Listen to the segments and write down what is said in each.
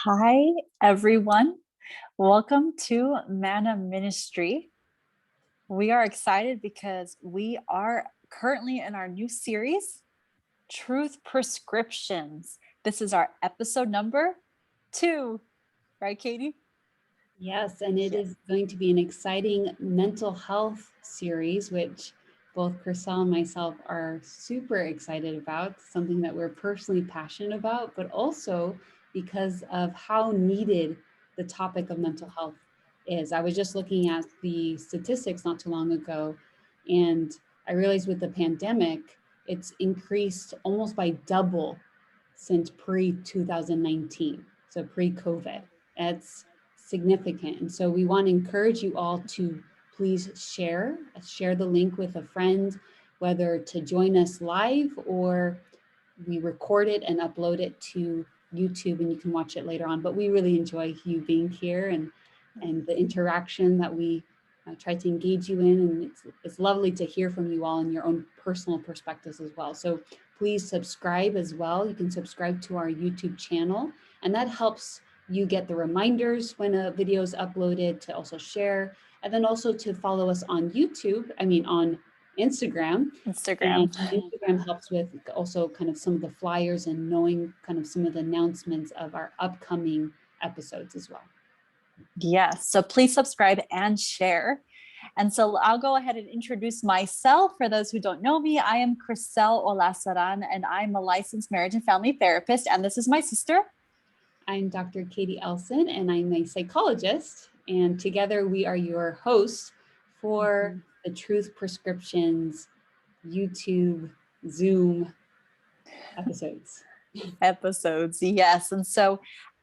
Hi, everyone. Welcome to Manna Ministry. We are excited because we are currently in our new series, Truth Prescriptions. This is our episode number 2, right, Katie? Yes, and it is going to be an exciting mental health series, which both Chriselle and myself are super excited about, something that we're personally passionate about, but also because of how needed the topic of mental health is. I was just looking at the statistics not too long ago, and I realized with the pandemic, it's increased almost by double since pre-2019, so pre-COVID. That's significant. And so we want to encourage you all to please share the link with a friend, whether to join us live or we record it and upload it to YouTube and you can watch it later on. But we really enjoy you being here and the interaction that we try to engage you in. And it's lovely to hear from you all and your own personal perspectives as well. So please subscribe as well. You can subscribe to our YouTube channel, and that helps you get the reminders when a video is uploaded, to also share, and then also to follow us on on Instagram. Instagram helps with also kind of some of the flyers and knowing kind of some of the announcements of our upcoming episodes as well. Yes, so please subscribe and share. And so I'll go ahead and introduce myself. For those who don't know me, I am Chriselle Olasaran, and I'm a licensed marriage and family therapist, and this is my sister. I'm Dr. Katie Elson, and I'm a psychologist, and together we are your hosts for the Truth Prescriptions YouTube Zoom episodes. Yes. And so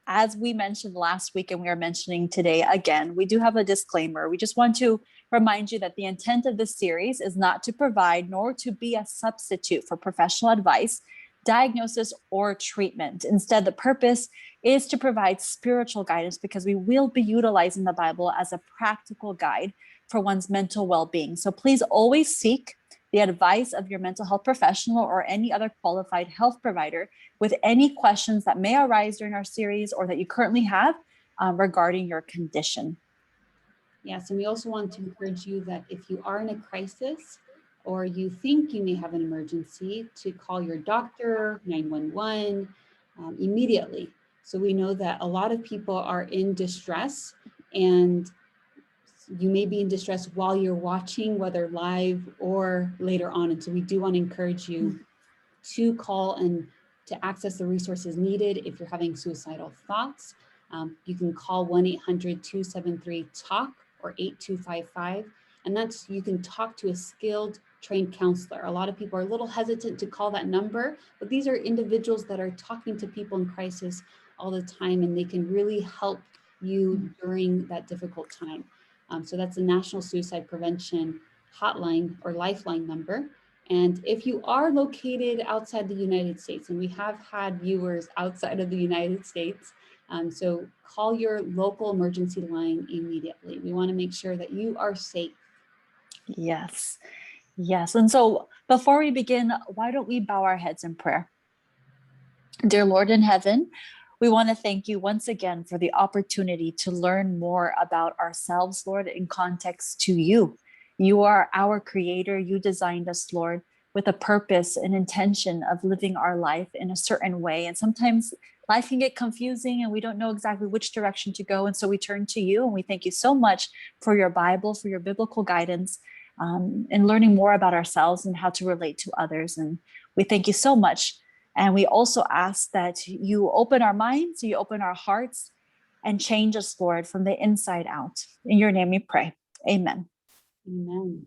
as we mentioned last week, and we are mentioning today again, we do have a disclaimer. We just want to remind you that the intent of this series is not to provide nor to be a substitute for professional advice, diagnosis, or treatment. Instead, the purpose is to provide spiritual guidance, because we will be utilizing the Bible as a practical guide for one's mental well-being. So please always seek the advice of your mental health professional or any other qualified health provider with any questions that may arise during our series or that you currently have regarding your condition. Yes, and we also want to encourage you that if you are in a crisis or you think you may have an emergency, to call your doctor, 911, immediately. So we know that a lot of people are in distress, and you may be in distress while you're watching, whether live or later on. And so we do want to encourage you to call and to access the resources needed. If you're having suicidal thoughts, you can call 1-800-273-TALK or 8255. And that's, you can talk to a skilled, trained counselor. A lot of people are a little hesitant to call that number, but these are individuals that are talking to people in crisis all the time, and they can really help you during that difficult time. So that's the National Suicide Prevention Hotline or Lifeline number. And if you are located outside the United States, and we have had viewers outside of the United States, so call your local emergency line immediately. We want to make sure that you are safe. Yes. And so before we begin, why don't we bow our heads in prayer? Dear Lord in heaven, we want to thank you once again for the opportunity to learn more about ourselves, Lord, in context to you. You are our creator. You designed us, Lord, with a purpose and intention of living our life in a certain way. And sometimes life can get confusing and we don't know exactly which direction to go. And so we turn to you, and we thank you so much for your Bible, for your biblical guidance, and learning more about ourselves and how to relate to others. And we thank you so much And we also ask that you open our minds, you open our hearts, and change us, Lord, from the inside out. In your name we pray. Amen. Amen.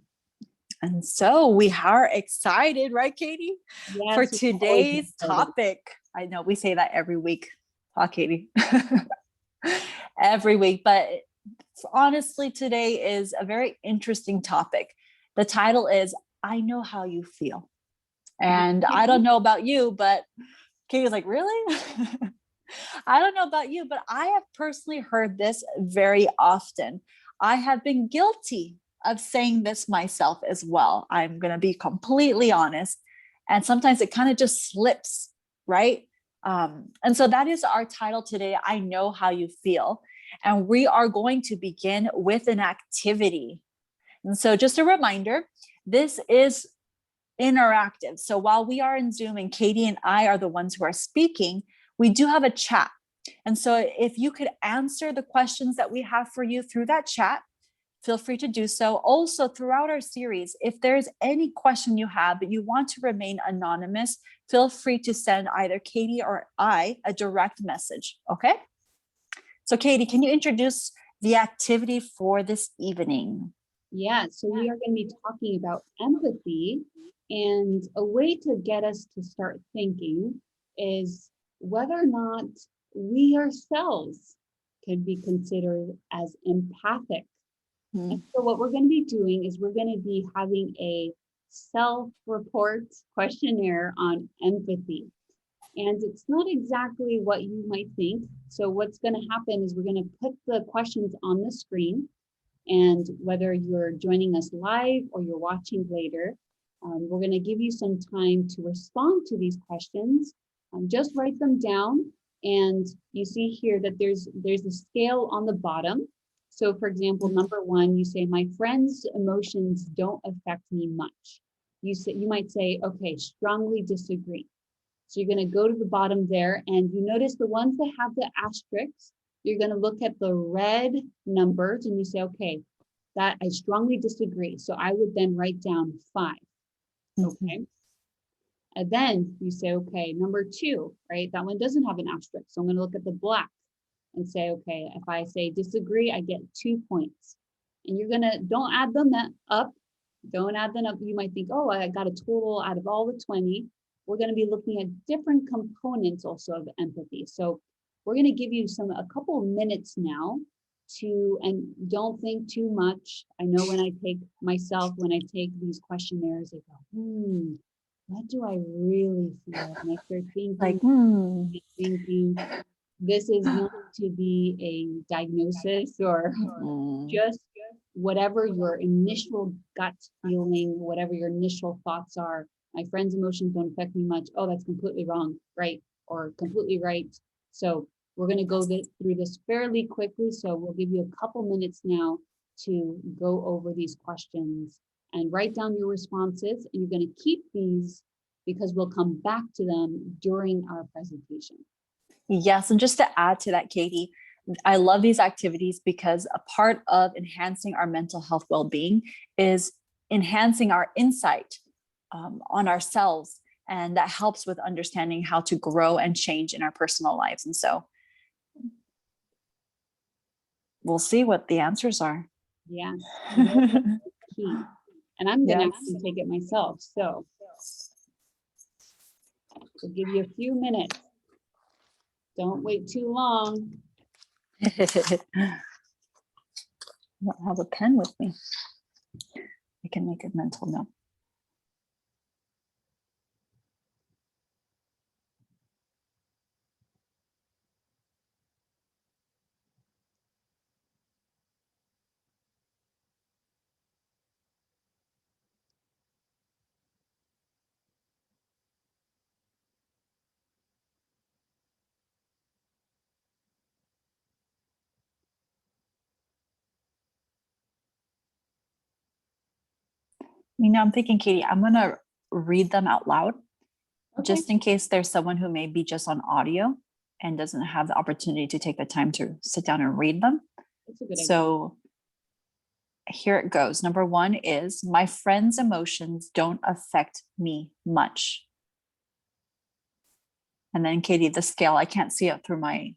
And so we are excited, right, Katie? Yes, For we're always today's excited. topic. I know we say that every week, huh, Katie? Every week. But honestly, today is a very interesting topic. The title is I Know How You Feel. And I don't know about you, but Katie's like, really? I don't know about you, but I have personally heard this very often. I have been guilty of saying this myself as well. I'm going to be completely honest. And sometimes it kind of just slips, right? And so that is our title today. I Know How You Feel. And we are going to begin with an activity. And so just a reminder, this is interactive. So while we are in Zoom and Katie and I are the ones who are speaking, we do have a chat. And so if you could answer the questions that we have for you through that chat, feel free to do so. Also, throughout our series, if there's any question you have, but you want to remain anonymous, feel free to send either Katie or I a direct message. Okay? So Katie, can you introduce the activity for this evening? Yeah, so we are going to be talking about empathy, and a way to get us to start thinking is whether or not we ourselves could be considered as empathic. And so what we're going to be doing is we're going to be having a self-report questionnaire on empathy. And it's not exactly what you might think. So what's going to happen is we're going to put the questions on the screen. And whether you're joining us live or you're watching later, we're going to give you some time to respond to these questions. Just write them down. And you see here that there's a scale on the bottom. So for example, number 1, you say, my friend's emotions don't affect me much. You might say, okay, strongly disagree. So you're going to go to the bottom there, and you notice the ones that have the asterisks, you're going to look at the red numbers and you say, okay, that I strongly disagree. So I would then write down 5. Okay. And then you say, okay, number 2, right? That one doesn't have an asterisk. So I'm going to look at the black and say, okay, if I say disagree, I get 2 points. And you're going to, don't add them up. Don't add them up. You might think, oh, I got a total out of all the 20. We're going to be looking at different components also of empathy. So we're going to give you a couple of minutes now and don't think too much. I know when I take these questionnaires, I go, what do I really feel? And I start thinking, this is not to be a diagnosis or just whatever your initial gut feeling, whatever your initial thoughts are. My friend's emotions don't affect me much. Oh, that's completely wrong, right? Or completely right. So we're going to go through this fairly quickly. So we'll give you a couple minutes now to go over these questions and write down your responses. And you're going to keep these because we'll come back to them during our presentation. Yes, and just to add to that, Katie, I love these activities because a part of enhancing our mental health well-being is enhancing our insight on ourselves. And that helps with understanding how to grow and change in our personal lives. And so we'll see what the answers are. Yeah, key. And I'm going to actually take it myself. So we'll give you a few minutes. Don't wait too long. I don't have a pen with me. I can make a mental note. I'm thinking, Katie, I'm going to read them out loud, just in case there's someone who may be just on audio and doesn't have the opportunity to take the time to sit down and read them. That's a good idea. So here it goes. Number 1 is, my friend's emotions don't affect me much. And then Katie, the scale, I can't see it through my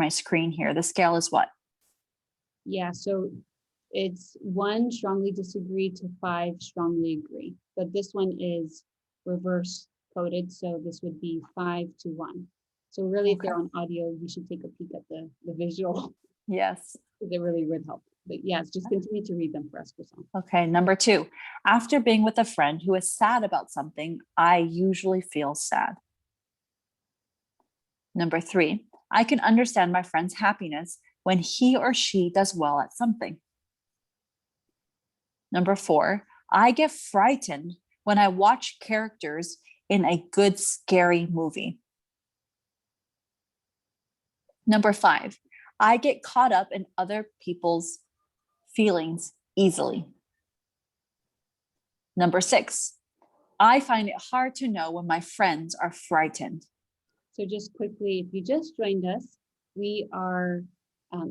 screen here. The scale is what? Yeah, so it's 1 strongly disagree to 5 strongly agree. But this one is reverse coded, so this would be 5 to 1. So really, if Okay. they're on audio, you should take a peek at the visual. Yes. They really would help. But yes, just continue to read them for us, Chriselle. Okay, number 2. After being with a friend who is sad about something, I usually feel sad. Number 3, I can understand my friend's happiness when he or she does well at something. Number 4, I get frightened when I watch characters in a good scary movie. Number 5, I get caught up in other people's feelings easily. Number 6, I find it hard to know when my friends are frightened. So just quickly, if you just joined us, we are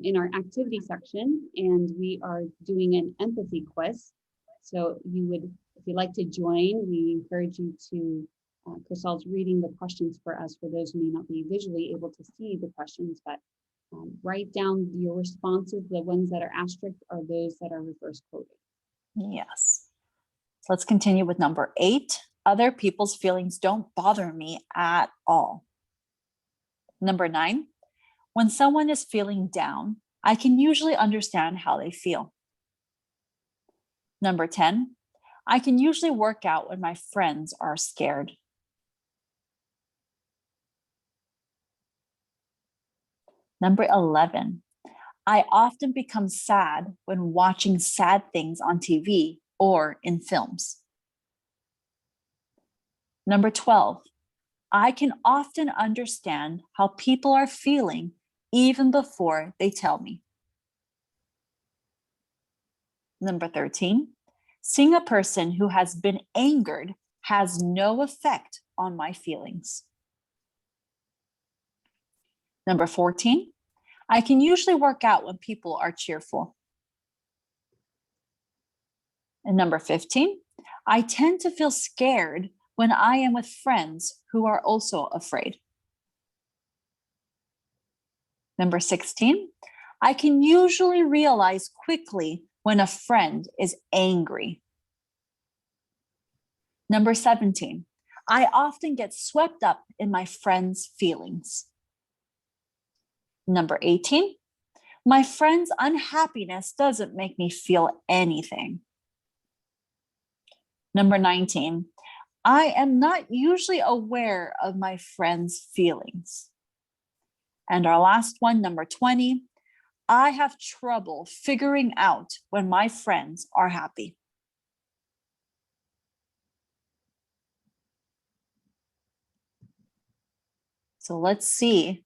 in our activity section, and we are doing an empathy quiz. So you would, if you'd like to join, we encourage you to, Chriselle's reading the questions for us, for those who may not be visually able to see the questions, but write down your responses. The ones that are asterisk are those that are reverse coded. Yes. So let's continue with number 8. Other people's feelings don't bother me at all. Number 9, when someone is feeling down, I can usually understand how they feel. Number 10, I can usually work out when my friends are scared. Number 11, I often become sad when watching sad things on TV or in films. Number 12, I can often understand how people are feeling even before they tell me. Number 13, seeing a person who has been angered has no effect on my feelings. Number 14, I can usually work out when people are cheerful. And number 15, I tend to feel scared when I am with friends who are also afraid. Number 16, I can usually realize quickly when a friend is angry. Number 17, I often get swept up in my friends' feelings. Number 18, my friend's unhappiness doesn't make me feel anything. Number 19, I am not usually aware of my friend's feelings. And our last one, number 20, I have trouble figuring out when my friends are happy. So let's see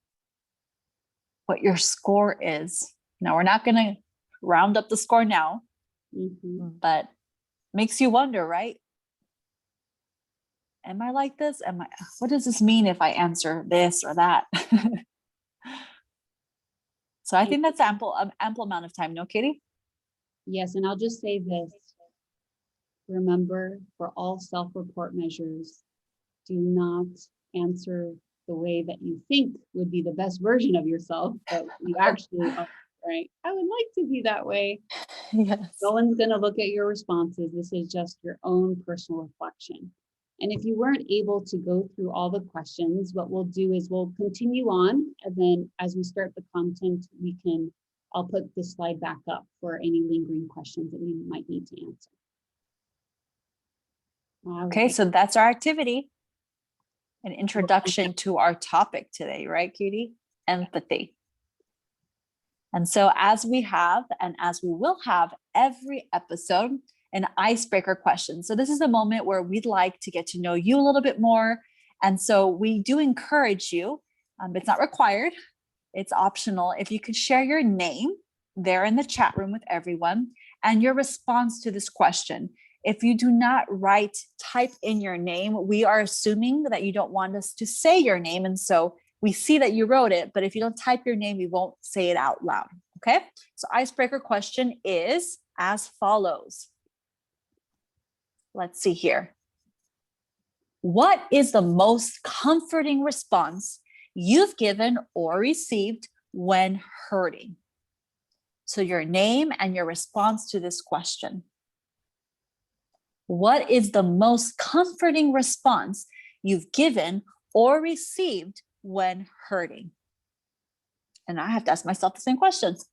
what your score is. Now, we're not going to round up the score now, but makes you wonder, right? Am I like this? What does this mean if I answer this or that? So I think that's ample amount of time. No, Katie? Yes, and I'll just say this. Remember, for all self-report measures, do not answer the way that you think would be the best version of yourself, but you actually are, right? I would like to be that way. Yes. No one's going to look at your responses. This is just your own personal reflection. And if you weren't able to go through all the questions, what we'll do is we'll continue on. And then as we start the content, I'll put the slide back up for any lingering questions that we might need to answer. Okay, so that's our activity. An introduction to our topic today, right, Katie? Empathy. And so as we have, and as we will have every episode, an icebreaker question. So this is a moment where we'd like to get to know you a little bit more. And so we do encourage you, it's not required, it's optional. If you could share your name there in the chat room with everyone and your response to this question. If you do not type in your name, we are assuming that you don't want us to say your name. And so we see that you wrote it, but if you don't type your name, we won't say it out loud. Okay. So icebreaker question is as follows. Let's see here. What is the most comforting response you've given or received when hurting? So your name and your response to this question. What is the most comforting response you've given or received when hurting? And I have to ask myself the same questions.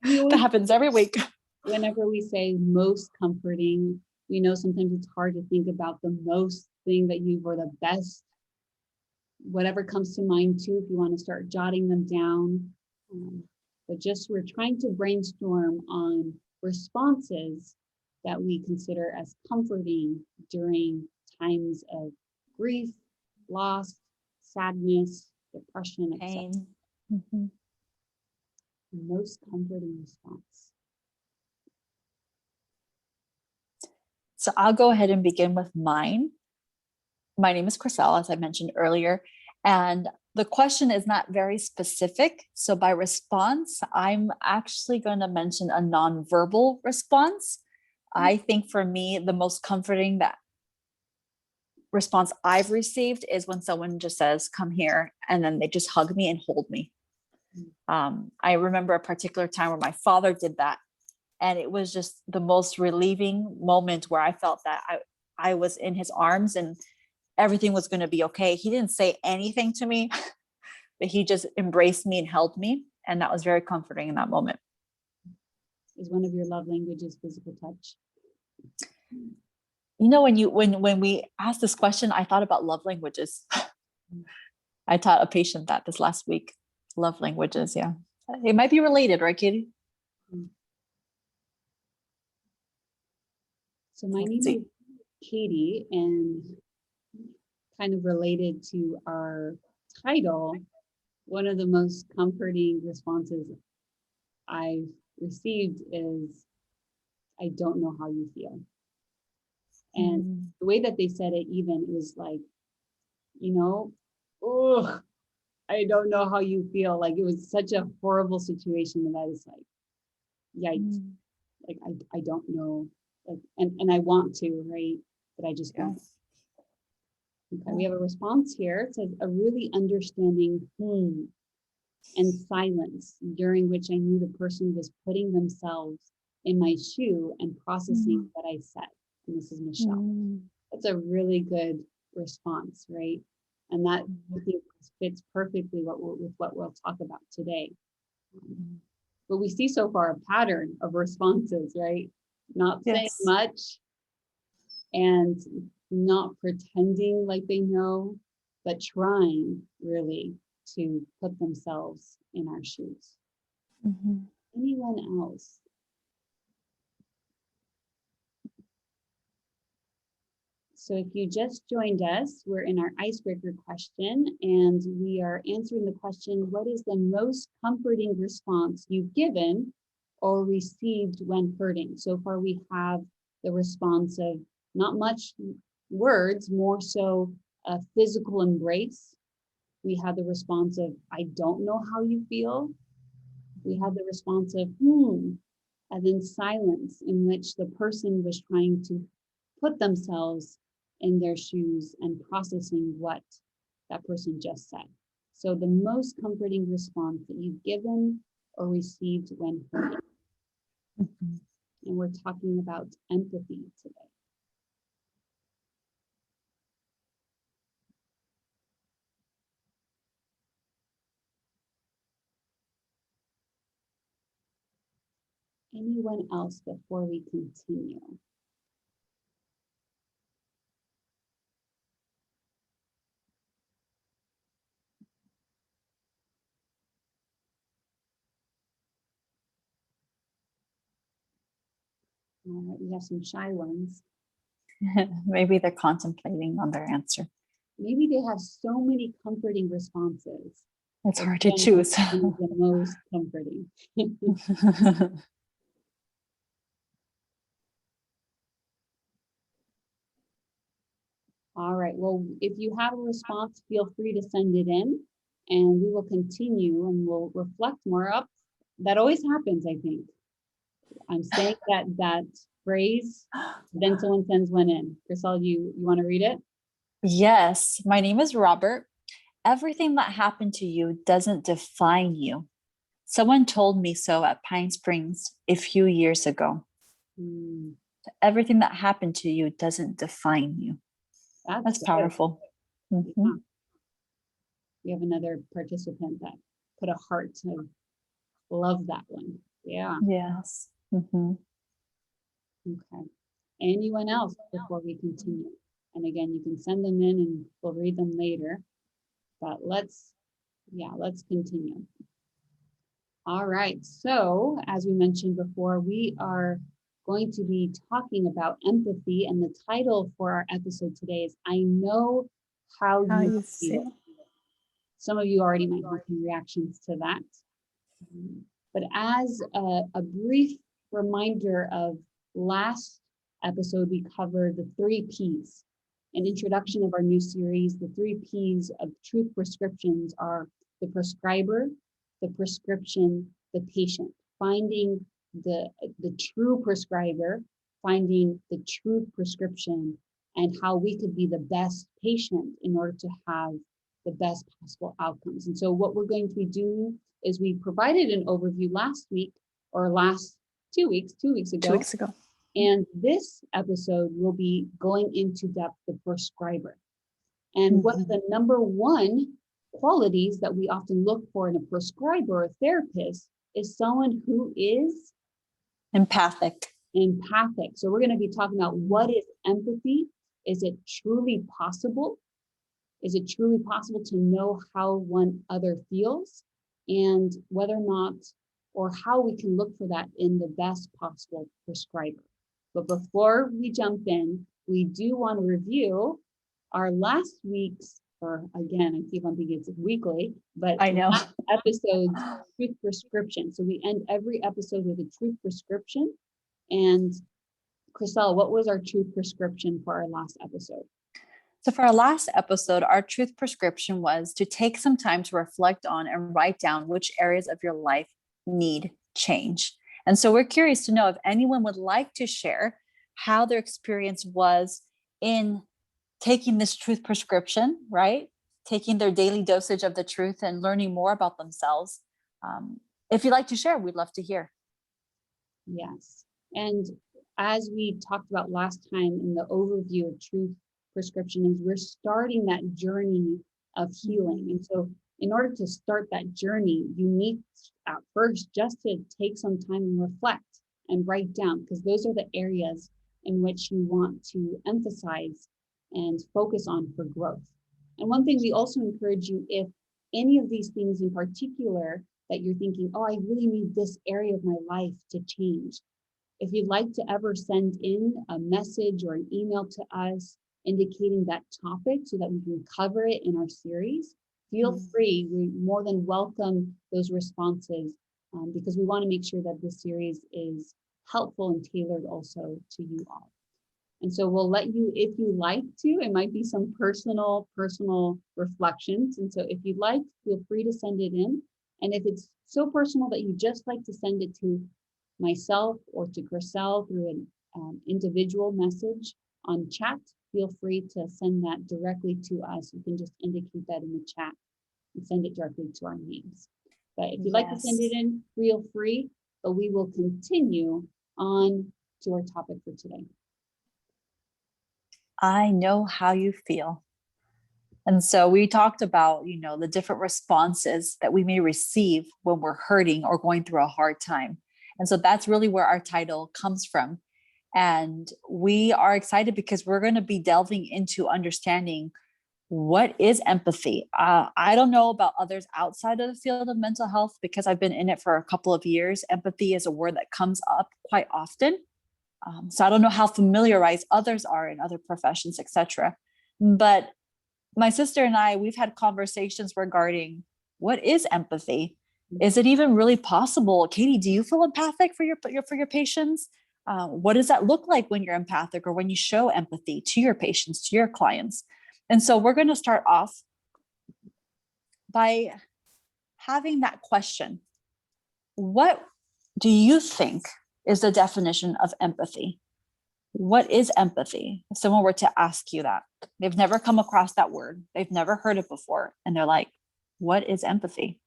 That happens every week. Whenever we say most comforting, we know sometimes it's hard to think about the most thing that you were the best, whatever comes to mind too, if you want to start jotting them down. But just we're trying to brainstorm on responses that we consider as comforting during times of grief, loss, sadness, depression, etc. Pain. Mm-hmm. Most comforting response. So I'll go ahead and begin with mine. My name is Chriselle, as I mentioned earlier, and the question is not very specific. So by response, I'm actually going to mention a nonverbal response. I think for me, the most comforting response I've received is when someone just says, "Come here," and then they just hug me and hold me. I remember a particular time where my father did that, and it was just the most relieving moment where I felt that I was in his arms and everything was going to be okay. He didn't say anything to me, but he just embraced me and held me. And that was very comforting in that moment. Is one of your love languages physical touch? You know, when we asked this question, I thought about love languages. I taught a patient that this last week. Love languages, yeah. It might be related, right, Katie? So my name is Katie, and kind of related to our title, one of the most comforting responses I've received is, "I don't know how you feel." And the way that they said it, even, it was like, oh, I don't know how you feel. Like, it was such a horrible situation that I was like, yikes. Like, I don't know. Like, and I want to, right? But I just don't. Okay, we have a response here. It says, "A really understanding and silence during which I knew the person was putting themselves in my shoe and processing what I said." And this is Michelle. That's a really good response, right? And that I think fits perfectly with what we'll talk about today. But we see so far a pattern of responses, right? Not saying much and not pretending like they know, but trying really to put themselves in our shoes. Anyone else? So if you just joined us, we're in our icebreaker question, and we are answering the question, what is the most comforting response you've given or received when hurting? So far, we have the response of not much words, more so a physical embrace. We have the response of, "I don't know how you feel." We have the response of, and then silence, in which the person was trying to put themselves in their shoes and processing what that person just said. So the most comforting response that you've given or received when hurting. And we're talking about empathy today. Anyone else before we continue? All right, we have some shy ones. Maybe they're contemplating on their answer. Maybe they have so many comforting responses. It's hard to choose. The most comforting. All right, well, if you have a response, feel free to send it in, and we will continue and we'll reflect more up. That always happens, I think. I'm saying that phrase, then someone sends one in. Chriselle, you want to read it? Yes, my name is Robert. Everything that happened to you doesn't define you. Someone told me so at Pine Springs a few years ago. Hmm, Everything that happened to you doesn't define you. that's That's good. powerful. Yeah. We have another participant that put a heart to love that one. Yeah. Yes. Okay. Anyone else before we continue? And again, you can send them in and we'll read them later. But let's continue. All right. So, as we mentioned before, we are going to be talking about empathy, and the title for our episode today is I Know How How You you Feel. feel. Some of you already might have some reactions to that. But as a brief reminder of last episode, we covered the 3 Ps. An introduction of our new series. The 3 Ps of truth prescriptions are the prescriber, the prescription, the patient. Finding the true prescriber, finding the true prescription, and how we could be the best patient in order to have the best possible outcomes. And so what we're going to be doing is we provided an overview last week or last 2 weeks, 2 weeks Two ago. weeks ago. And this episode will be going into depth the prescriber. And one of the number one qualities that we often look for in a prescriber or therapist is someone who is Empathic. empathic. So we're going to be talking about what is empathy? Is it truly possible? Is it truly possible to know how one other feels, and whether or not, or how we can look for that in the best possible prescriber? But before we jump in, we do want to review our last week's, or again, I keep on thinking it's weekly, but I know. last episode's truth prescription. So we end every episode with a truth prescription. And Chriselle, what was our truth prescription for our last episode? So, for our last episode, our truth prescription was to take some time to reflect on and write down which areas of your life need change. And so, we're curious to know if anyone would like to share how their experience was in taking this truth prescription, right? Taking their daily dosage of the truth and learning more about themselves. If you'd like to share, we'd love to hear. Yes. And as we talked about last time in the overview of truth prescription, is we're starting that journey of healing. And so in order to start that journey, you need at first just to take some time and reflect and write down, because those are the areas in which you want to emphasize and focus on for growth. And one thing we also encourage you, if any of these things in particular that you're thinking, oh, I really need this area of my life to change. If you'd like to ever send in a message or an email to us indicating that topic so that we can cover it in our series, feel free. We more than welcome those responses, because we want to make sure that this series is helpful and tailored also to you all. And so we'll let you, if you like to, it might be some personal reflections. And so if you'd like, feel free to send it in. And if it's so personal that you just like to send it to myself or to Chriselle through an individual message on chat, feel free to send that directly to us. You can just indicate that in the chat and send it directly to our names. But if you'd like to send it in, feel free, but we will continue on to our topic for today. I know how you feel. And so we talked about, the different responses that we may receive when we're hurting or going through a hard time. And so that's really where our title comes from. And we are excited because we're going to be delving into understanding what is empathy. I don't know about others outside of the field of mental health because I've been in it for a couple of years. Empathy is a word that comes up quite often. So I don't know how familiarized others are in other professions, etc. But my sister and I, we've had conversations regarding what is empathy. Is it even really possible? Katie, do you feel empathic for your patients? What does that look like when you're empathic or when you show empathy to your patients, to your clients? And so we're going to start off by having that question. What do you think is the definition of empathy? What is empathy? If someone were to ask you that, they've never come across that word, they've never heard it before, and they're like, what is empathy?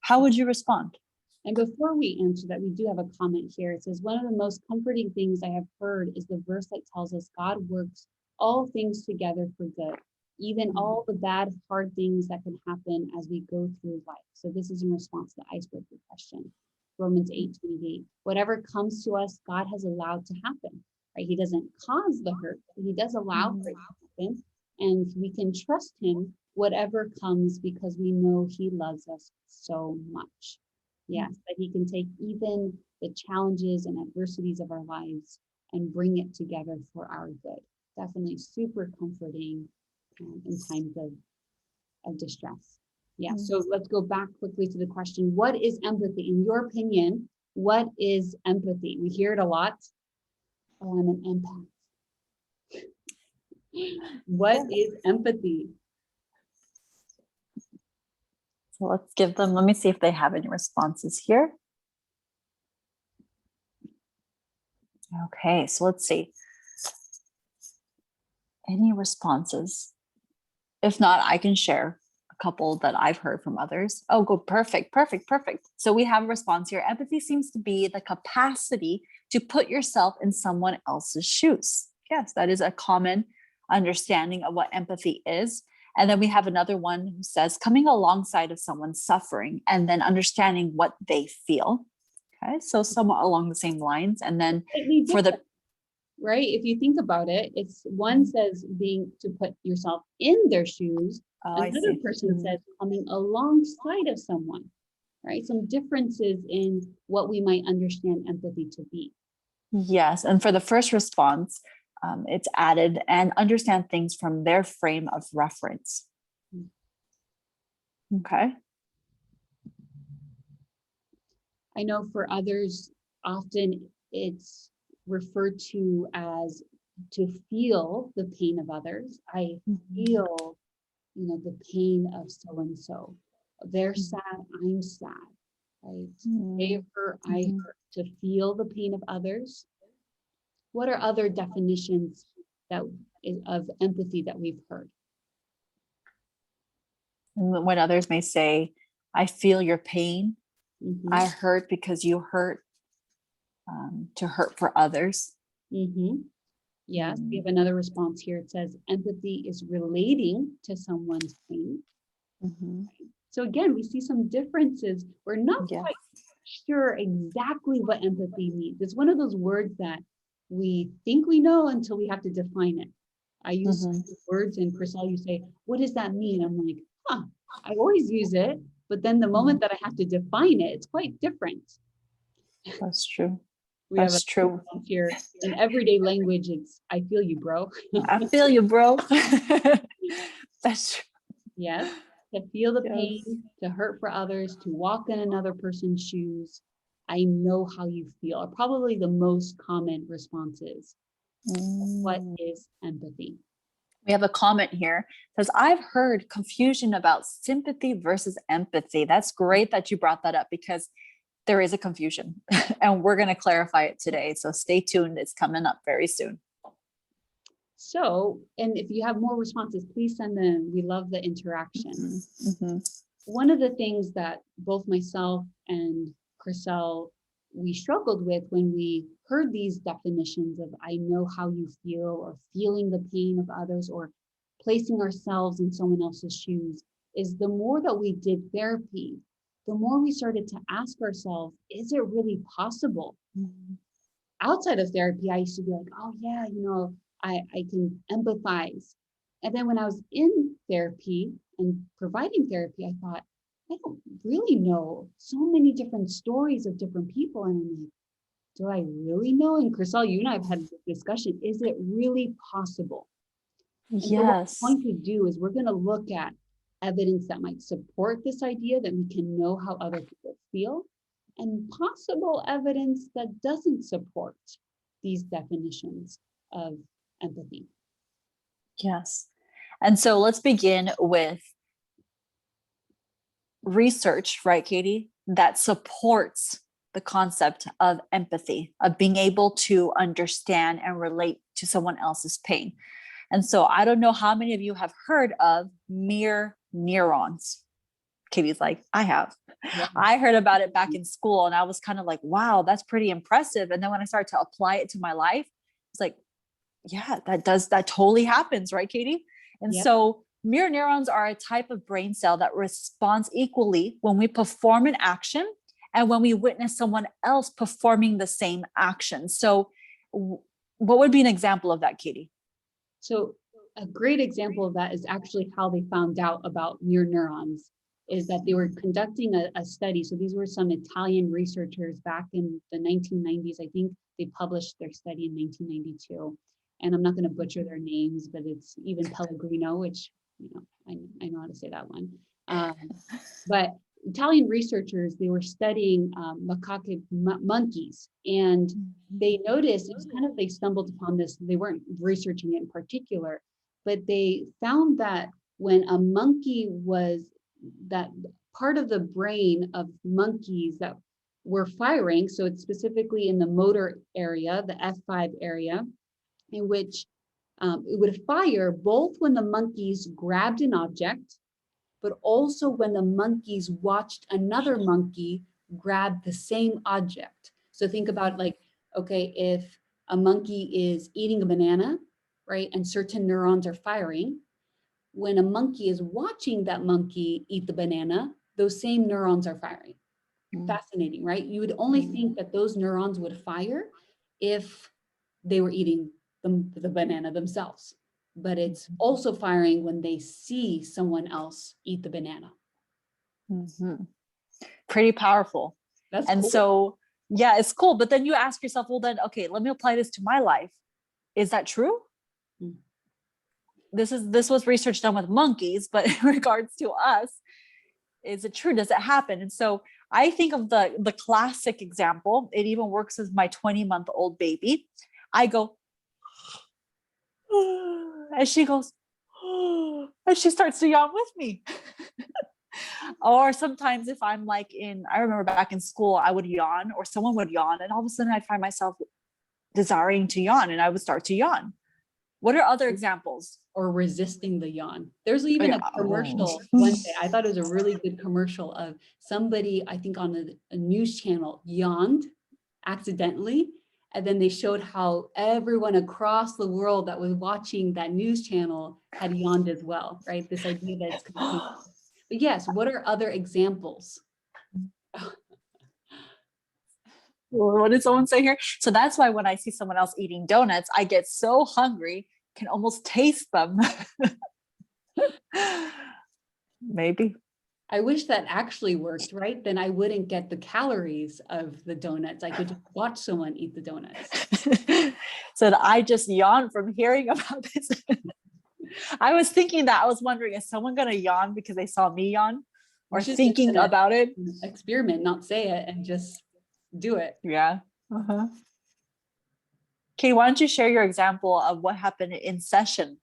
How would you respond? And before we answer that, we do have a comment here. It says, one of the most comforting things I have heard is the verse that tells us God works all things together for good, even all the bad, hard things that can happen as we go through life. So this is in response to the icebreaker question, Romans 8:28. Whatever comes to us, God has allowed to happen, right? He doesn't cause the hurt, but he does allow for it to happen. And we can trust him, whatever comes, because we know he loves us so much. Yes, that he can take even the challenges and adversities of our lives and bring it together for our good. Definitely super comforting in times of distress. Yeah, so let's go back quickly to the question, what is empathy? In your opinion, what is empathy? We hear it a lot. Oh, I'm an empath. What is empathy? So let's give them, let me see if they have any responses here. Okay, so let's see. Any responses? If not, I can share a couple that I've heard from others. Oh, good. Perfect. So we have a response here. Empathy seems to be the capacity to put yourself in someone else's shoes. Yes, that is a common understanding of what empathy is. And then we have another one who says coming alongside of someone suffering and then understanding what they feel. Okay, so somewhat along the same lines. And then for the right, if you think about it, it's one says being to put yourself in their shoes. Another person says coming alongside of someone, right? Some differences in what we might understand empathy to be. Yes, and for the first response, it's added and understand things from their frame of reference. Okay. I know for others, often it's referred to as to feel the pain of others. I feel, the pain of so-and-so. They're sad, I'm sad, right? They hurt, I hurt. To feel the pain of others. What are other definitions of empathy that we've heard? When others may say, I feel your pain. I hurt because you hurt. To hurt for others. Yes, we have another response here. It says empathy is relating to someone's pain. So again, we see some differences. We're not quite sure exactly what empathy means. It's one of those words that we think we know until we have to define it. I use words and Chriselle, you say, what does that mean? I'm like, I always use it. But then the moment that I have to define it, it's quite different. That's true. That's true. Here in everyday language, it's I feel you, bro. I feel you, bro. That's true. Yes, to feel the pain, to hurt for others, to walk in another person's shoes. I know how you feel are probably the most common responses. What is empathy? We have a comment here. It says, I've heard confusion about sympathy versus empathy. That's great that you brought that up because there is a confusion and we're going to clarify it today. So stay tuned. It's coming up very soon. So, and if you have more responses, please send them. We love the interaction. One of the things that both myself and Chriselle, we struggled with when we heard these definitions of I know how you feel or feeling the pain of others or placing ourselves in someone else's shoes is the more that we did therapy, the more we started to ask ourselves, is it really possible? Outside of therapy, I used to be like, oh yeah, I can empathize. And then when I was in therapy and providing therapy, I thought, I don't really know so many different stories of different people. And I'm like, do I really know? And Chriselle, you and I have had this discussion. Is it really possible? And so what we're going to do is we're going to look at evidence that might support this idea that we can know how other people feel and possible evidence that doesn't support these definitions of empathy. Yes. And so let's begin with research, right, Katie, that supports the concept of empathy, of being able to understand and relate to someone else's pain. And so I don't know how many of you have heard of mirror neurons. Katie's like, I have. Yeah. I heard about it back in school and I was kind of like, wow, that's pretty impressive. And then when I started to apply it to my life, it's like, yeah, that totally happens, right, Katie? And Yep. so mirror neurons are a type of brain cell that responds equally when we perform an action and when we witness someone else performing the same action. So what would be an example of that, Katie? So a great example of that is actually how they found out about mirror neurons, is that they were conducting a study. So these were some Italian researchers back in the 1990s. I think they published their study in 1992. And I'm not going to butcher their names, but it's even Pellegrino, which, I know how to say that one. But Italian researchers, they were studying macaque monkeys, and they noticed, it was kind of, they stumbled upon this, they weren't researching it in particular, but they found that when a monkey was, that part of the brain of monkeys that were firing, so it's specifically in the motor area, the F5 area, in which it would fire both when the monkeys grabbed an object, but also when the monkeys watched another monkey grab the same object. So think about, like, okay, if a monkey is eating a banana, right, and certain neurons are firing, when a monkey is watching that monkey eat the banana, those same neurons are firing. Fascinating, right? You would only think that those neurons would fire if they were eating the banana themselves, but it's also firing when they see someone else eat the banana. Mm-hmm. Pretty powerful. That's and cool. So, yeah, it's cool. But then you ask yourself, well, then, okay, let me apply this to my life. Is that true? Mm. This was research done with monkeys, but in regards to us, is it true? Does it happen? And so I think of the classic example. It even works with my 20-month-old baby. I go, and she goes, and she starts to yawn with me. Or sometimes if I'm like I remember back in school, I would yawn or someone would yawn, and all of a sudden I'd find myself desiring to yawn and I would start to yawn. What are other examples? Or resisting the yawn. There's even a commercial one day, I thought it was a really good commercial of somebody, I think on a news channel, yawned accidentally. And then they showed how everyone across the world that was watching that news channel had yawned as well, right? This idea that it's contagious. But yes, what are other examples? What did someone say here? So that's why when I see someone else eating donuts, I get so hungry, can almost taste them. Maybe. I wish that actually worked, right? Then I wouldn't get the calories of the donuts. I could just watch someone eat the donuts. So that I just yawn from hearing about this. I was thinking that. I was wondering, is someone going to yawn because they saw me yawn? Or thinking about it? Experiment, not say it, and just do it. Yeah. Uh-huh. Katie, why don't you share your example of what happened in session?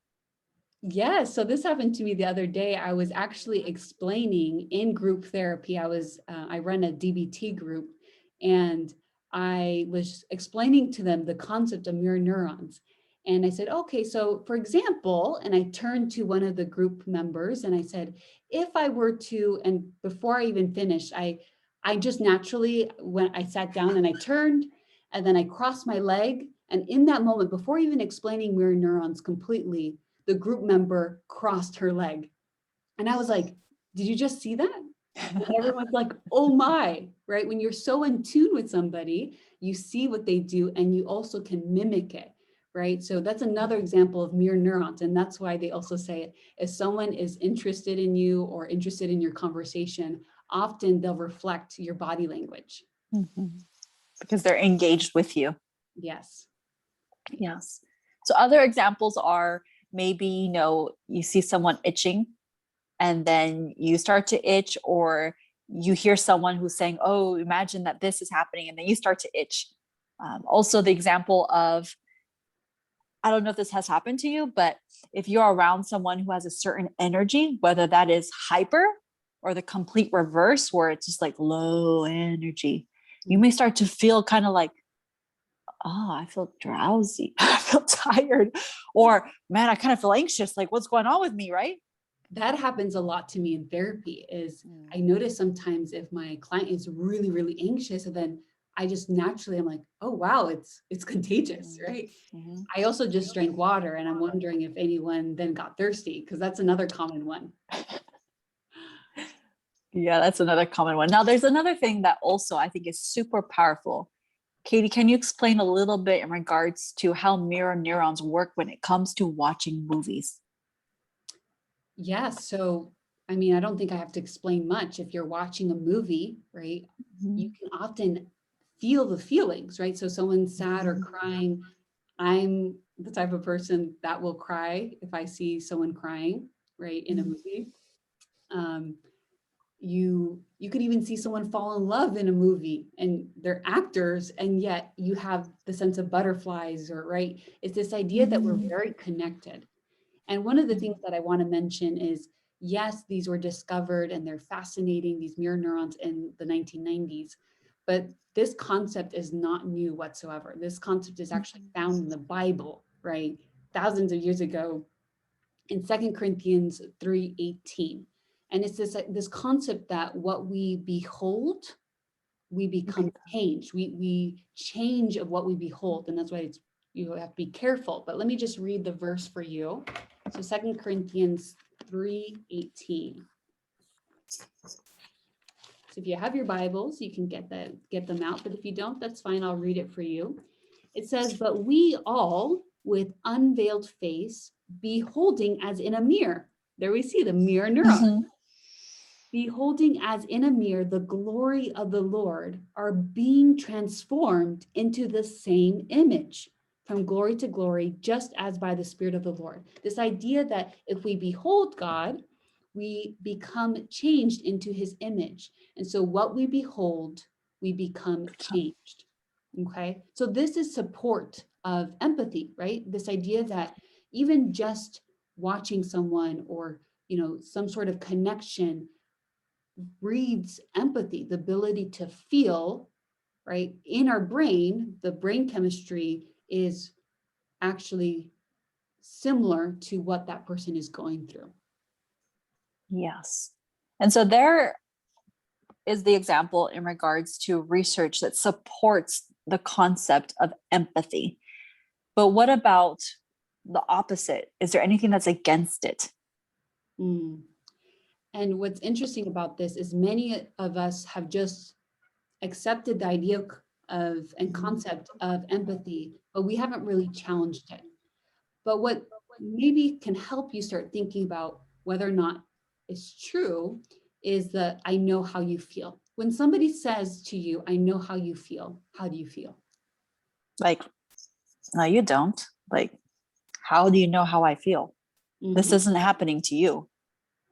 Yeah, so this happened to me the other day. I was actually explaining in group therapy. I run a DBT group, and I was explaining to them the concept of mirror neurons. And I said, okay, so for example, and I turned to one of the group members and I said, if I were to, and before I even finished, I just naturally, when I sat down and I turned and then I crossed my leg. And in that moment, before even explaining mirror neurons completely, the group member crossed her leg. And I was like, did you just see that? And everyone's like, oh my, right? When you're so in tune with somebody, you see what they do and you also can mimic it, right? So that's another example of mirror neurons. And that's why they also say, if someone is interested in you or interested in your conversation, often they'll reflect your body language. Mm-hmm. Because they're engaged with you. Yes. Yes. So other examples are maybe, you see someone itching and then you start to itch, or you hear someone who's saying, oh, imagine that this is happening, and then you start to itch. Also the example of, I don't know if this has happened to you, but if you're around someone who has a certain energy, whether that is hyper or the complete reverse, where it's just like low energy, You may start to feel kind of like, oh, I feel drowsy. I feel tired. Or, man, I kind of feel anxious. Like, what's going on with me, right? That happens a lot to me in therapy. Is I notice sometimes if my client is really, really anxious, and then I just naturally, I'm like, oh, wow, it's contagious, right? Mm-hmm. I also just drank water, and I'm wondering if anyone then got thirsty, because that's another common one. Yeah, that's another common one. Now, there's another thing that also I think is super powerful. Katie, can you explain a little bit in regards to how mirror neurons work when it comes to watching movies? Yeah. So, I mean, I don't think I have to explain much. If you're watching a movie, right, you can often feel the feelings, right? So, someone's sad or crying. I'm the type of person that will cry if I see someone crying, right, in a movie. You could even see someone fall in love in a movie, and they're actors, and yet you have the sense of butterflies, or right. It's this idea that we're very connected. And one of the things that I want to mention is, yes, these were discovered and they're fascinating, these mirror neurons in the 1990s, but this concept is not new whatsoever. This concept is actually found in the Bible, right? Thousands of years ago in 2 Corinthians 3:18. And it's this concept that what we behold, we become changed. We change of what we behold. And that's why you have to be careful. But let me just read the verse for you. So 2 Corinthians 3:18. So if you have your Bibles, you can get them out. But if you don't, that's fine. I'll read it for you. It says, but we all with unveiled face, beholding as in a mirror. There we see the mirror neuron. Mm-hmm. Beholding as in a mirror the glory of the Lord, are being transformed into the same image from glory to glory, just as by the Spirit of the Lord. This idea that if we behold God, we become changed into his image. And so what we behold, we become changed. Okay. So this is support of empathy, right? This idea that even just watching someone, or, some sort of connection, breeds empathy, the ability to feel, right? In our brain, the brain chemistry is actually similar to what that person is going through. Yes. And so there is the example in regards to research that supports the concept of empathy. But what about the opposite? Is there anything that's against it? Mm. And what's interesting about this is many of us have just accepted the idea of and concept of empathy, but we haven't really challenged it. But what maybe can help you start thinking about whether or not it's true is that I know how you feel. When somebody says to you, I know how you feel, how do you feel? Like, no, you don't. Like, how do you know how I feel? This Mhm. isn't happening to you.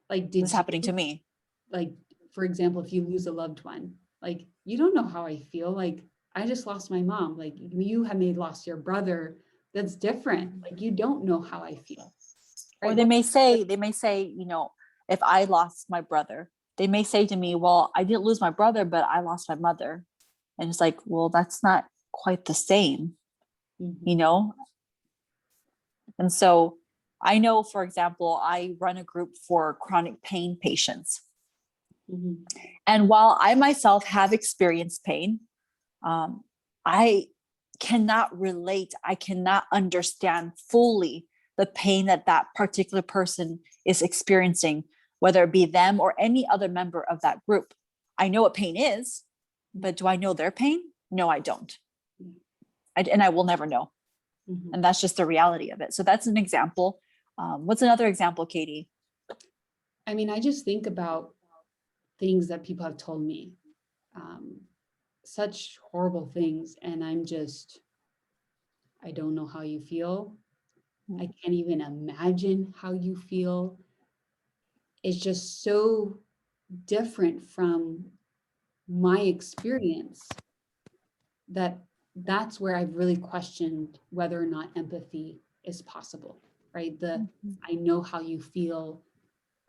Like, This is happening to me. like, for example, if you lose a loved one, like, you don't know how I feel. Like, I just lost my mom. Like, you have maybe lost your brother. That's different. Like, you don't know how I feel, Or right? they may say, if I lost my brother, they may say to me, well, I didn't lose my brother, but I lost my mother. And it's like, well, that's not quite the same, Mhm. you know? And so I know, for example, I run a group for chronic pain patients. Mhm. And while I myself have experienced pain, um, I cannot relate, I cannot understand fully the pain that that particular person is experiencing, whether it be them or any other member of that group. I know what pain is, but do I know their pain? No, I don't. And I will never know. Mhm. And that's just the reality of it. So that's an example. What's another example, Katie? I mean, I just think about things that people have told me, um, such horrible things, and I don't know how you feel. I can't even imagine how you feel. It's just so different from my experience that that's where I've really questioned whether or not empathy is possible, right? I know how you feel.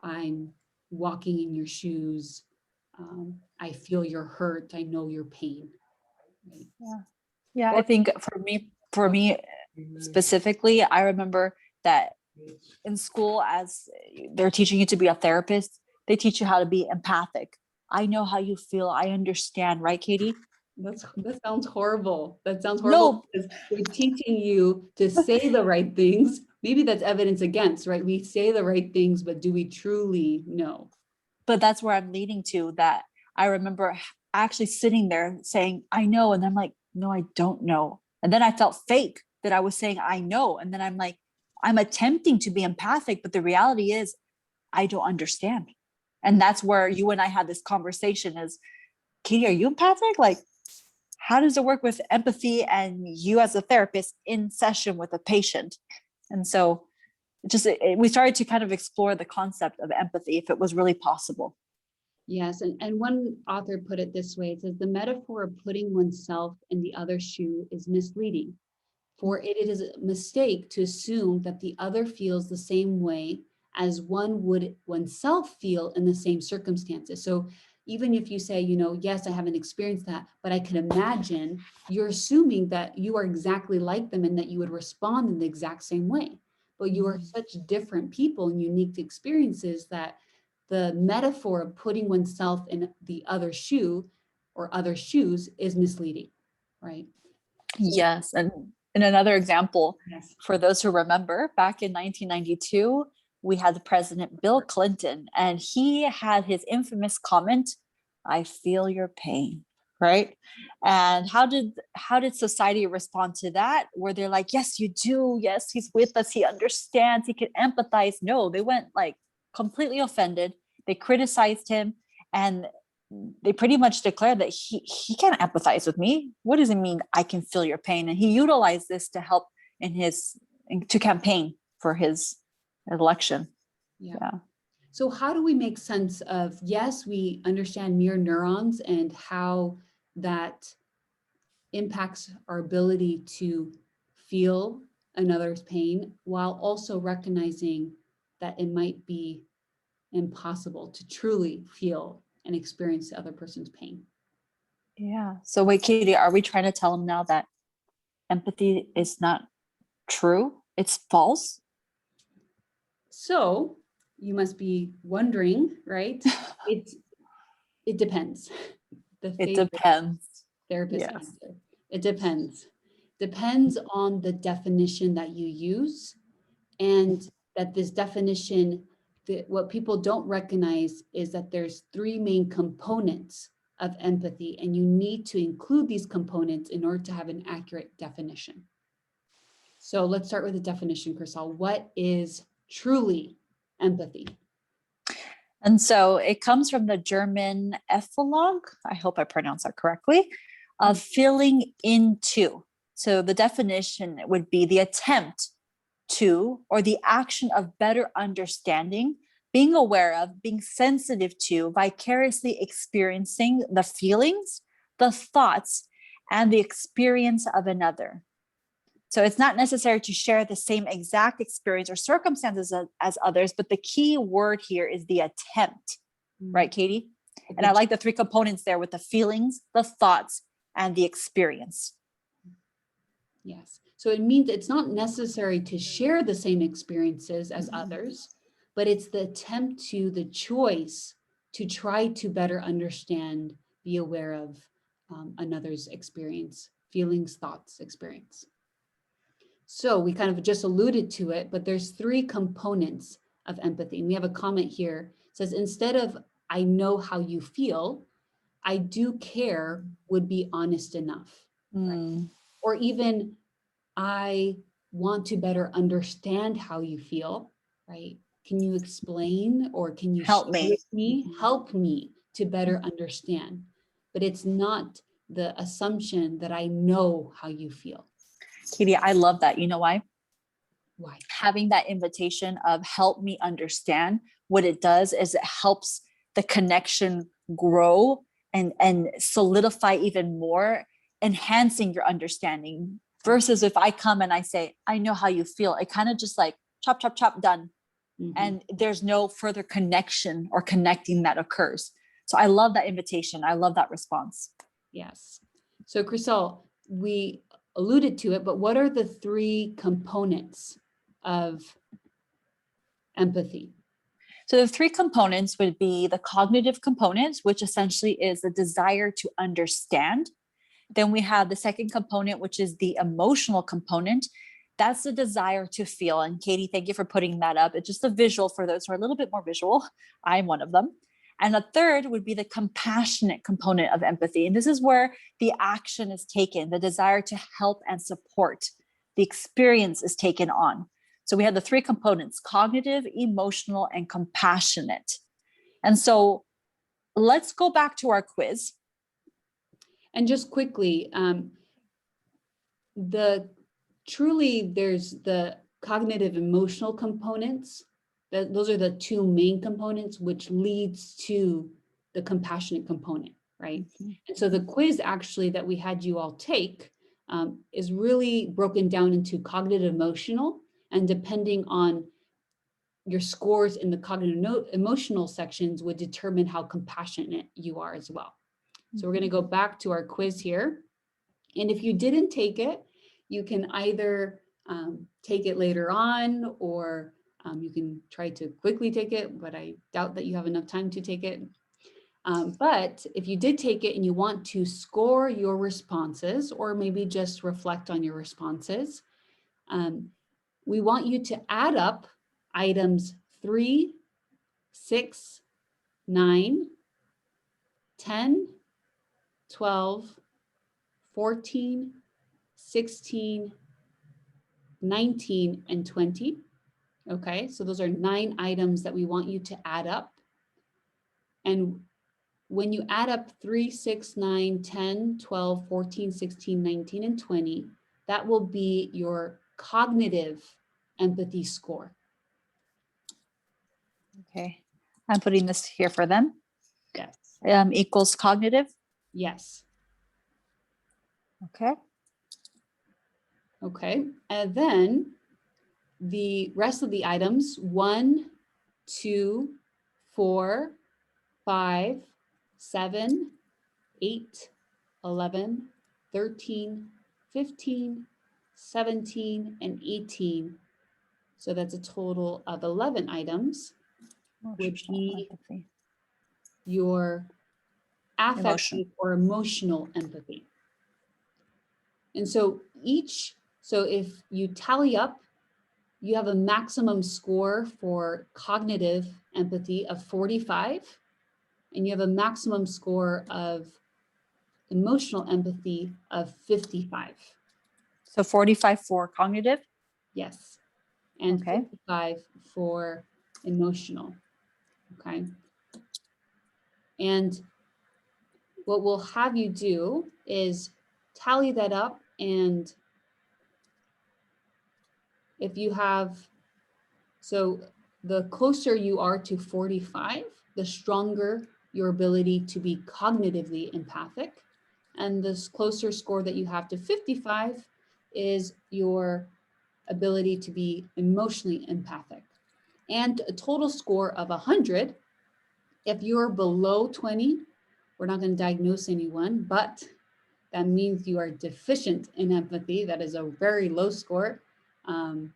I'm walking in your shoes. I feel your hurt. I know your pain. Right? Yeah. Yeah. I Or think for me specifically, I remember that in school, as they're teaching you to be a therapist, they teach you how to be empathic. I know how you feel. I understand, right, Katie? that sounds horrible. That sounds horrible No, because they're teaching you to say the right things. Maybe that's evidence against, right? We say the right things, but do we truly know? but that's where I'm leading to. That I remember actually sitting there saying, I know. And I'm like, no, I don't know. And then I felt fake that I was saying, I know. And then I'm like, I'm attempting to be empathic, but the reality is, I don't understand. And that's where you and I had this conversation is, Katie, are you empathic? Like, how does it work with empathy and you as a therapist in session with a patient? And so we started to kind of explore the concept of empathy, if it was really possible. Yes, and one author put it this way. It says, the metaphor of putting oneself in the other shoe is misleading, for it is a mistake to assume that the other feels the same way as one would oneself feel in the same circumstances. So even if you say, yes, I haven't experienced that, but I can imagine, you're assuming that you are exactly like them and that you would respond in the exact same way. But you are such different people and unique experiences that the metaphor of putting oneself in the other shoe or other shoes is misleading, right? So, Yes. And in another example, yes. for those who remember, back in 1992, we had the President Bill Clinton, and he had his infamous comment, I feel your pain, right? And how did society respond to that? Where they're like, yes, you do. Yes, he's with us. He understands. He can empathize. No, they went like completely offended. They criticized him, and they pretty much declared that he can't empathize with me. What does it mean I can feel your pain? And he utilized this to help to campaign for his election. Yeah. Yeah. So how do we make sense of, yes, we understand mirror neurons and how that impacts our ability to feel another's pain, while also recognizing that it might be impossible to truly feel and experience the other person's pain. Yeah. So wait, Katie, are we trying to tell him now that empathy is not true? It's false? So you must be wondering, right? It it depends. The It favorite depends. therapist Yes. answer. It depends. Depends on the definition that you use, and that this definition, that what people don't recognize is that there's three main components of empathy, and you need to include these components in order to have an accurate definition. So let's start with the definition, Crystal. What is truly empathy? And so it comes from the German etholog, I hope I pronounced that correctly, of feeling into. So the definition would be the attempt to, or the action of better understanding, being aware of, being sensitive to, vicariously experiencing the feelings, the thoughts, and the experience of another. So it's not necessary to share the same exact experience or circumstances as others, but the key word here is the attempt, right, Katie? And I like the three components there with the feelings, the thoughts, and the experience. Yes. So it means it's not necessary to share the same experiences as others, but it's the attempt to, the choice to try to better understand, be aware of another's experience, feelings, thoughts, experience. So we kind of just alluded to it, but there's three components of empathy. And we have a comment here. It says, instead of I know how you feel, I do care would be honest enough. Right? Or even I want to better understand how you feel, right? Can you explain, or can you Help share me. with me? Help me to better understand. But it's not the assumption that I know how you feel. Katie, I love that. You know why? Why? Having that invitation of help me understand, what it does is it helps the connection grow and solidify even more, enhancing your understanding. Versus if I come and I say, I know how you feel, it kind of just like chop, chop, chop, done. And there's no further connection or connecting that occurs. So I love that invitation. I love that response. Yes. So Crystal, we alluded to it, but what are the three components of empathy? So the three components would be the cognitive component, which essentially is the desire to understand. Then we have the second component, which is the emotional component. That's the desire to feel. And Katie, thank you for putting that up. It's just a visual for those who are a little bit more visual. I'm one of them. And the third would be the compassionate component of empathy. And this is where the action is taken, the desire to help and support. The experience is taken on. So we have the three components: cognitive, emotional, and compassionate. And so let's go back to our quiz. And just quickly, there's the cognitive emotional components. Those are the two main components, which leads to the compassionate component, right? Mm-hmm. And so the quiz actually that we had you all take is really broken down into cognitive emotional, and depending on your scores in the cognitive emotional sections would determine how compassionate you are as well. So we're going to go back to our quiz here. And if you didn't take it, you can either take it later on, or you can try to quickly take it, but I doubt that you have enough time to take it. But if you did take it and you want to score your responses, or maybe just reflect on your responses, we want you to add up items 3, 6, 9, 10, 12, 14, 16, 19, and 20. Okay, so those are 9 items that we want you to add up. And when you add up 3, 6, 9, 10, 12, 14, 16, 19, and 20, that will be your cognitive empathy score. Okay, I'm putting this here for them. Yes. Equals cognitive. Yes. Okay. Okay, and then the rest of the items, 1, 2, 4, 5, 7, 8, 11, 13, 15, 17, and 18. So that's a total of 11 items, would be empathy. your affective or emotional empathy. And so if you tally up, you have a maximum score for cognitive empathy of 45, and you have a maximum score of emotional empathy of 55. So 45 for cognitive? Yes. And okay. 55 for emotional. Okay. And what we'll have you do is tally that up, and if you have, so the closer you are to 45, the stronger your ability to be cognitively empathic. And the closer score that you have to 55 is your ability to be emotionally empathic. And a total score of 100, if you're below 20, we're not going to diagnose anyone, but that means you are deficient in empathy. That is a very low score. And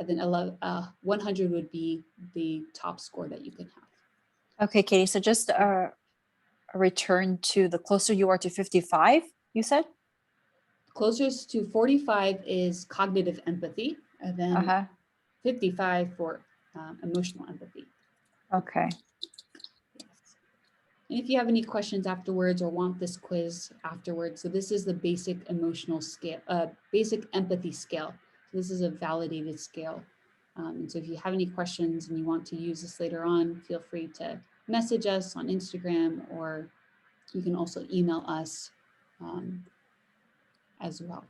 then 100 would be the top score that you can have. Okay, Katie, so just a return to the closer you are to 55, you said? Closest to 45 is cognitive empathy, and then 55 for emotional empathy. Okay. Yes. And if you have any questions afterwards or want this quiz afterwards, so this is the basic emotional scale, basic empathy scale. So this is a validated scale. And so if you have any questions and you want to use this later on, feel free to message us on Instagram, or you can also email us as well.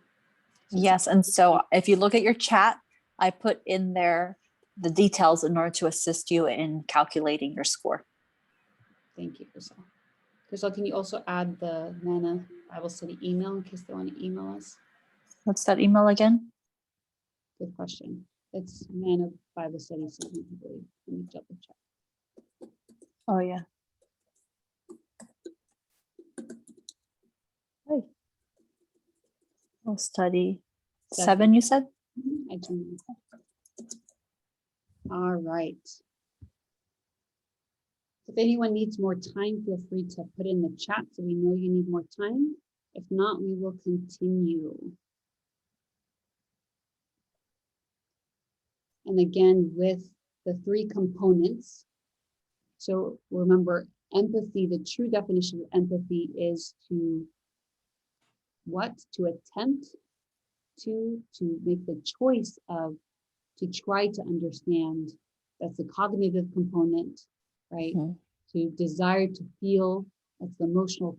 So yes, and so if you look at your chat, I put in there the details in order to assist you in calculating your score. Thank you, Crystal. Crystal, can you also add the Manna Bible Study email in case they want to email us? What's that email again? Good question. It's Manna Bible Study. Let me double check. Oh, yeah. Hey. Oh, study 7. 7, you said? I do. All right. If anyone needs more time, feel free to put in the chat so we know you need more time. If not, we will continue. And again, with the 3 components. So remember, empathy, the true definition of empathy is to what? To attempt to make the choice of, to try to understand. That's the cognitive component, right? Mhm. To desire to feel, that's the emotional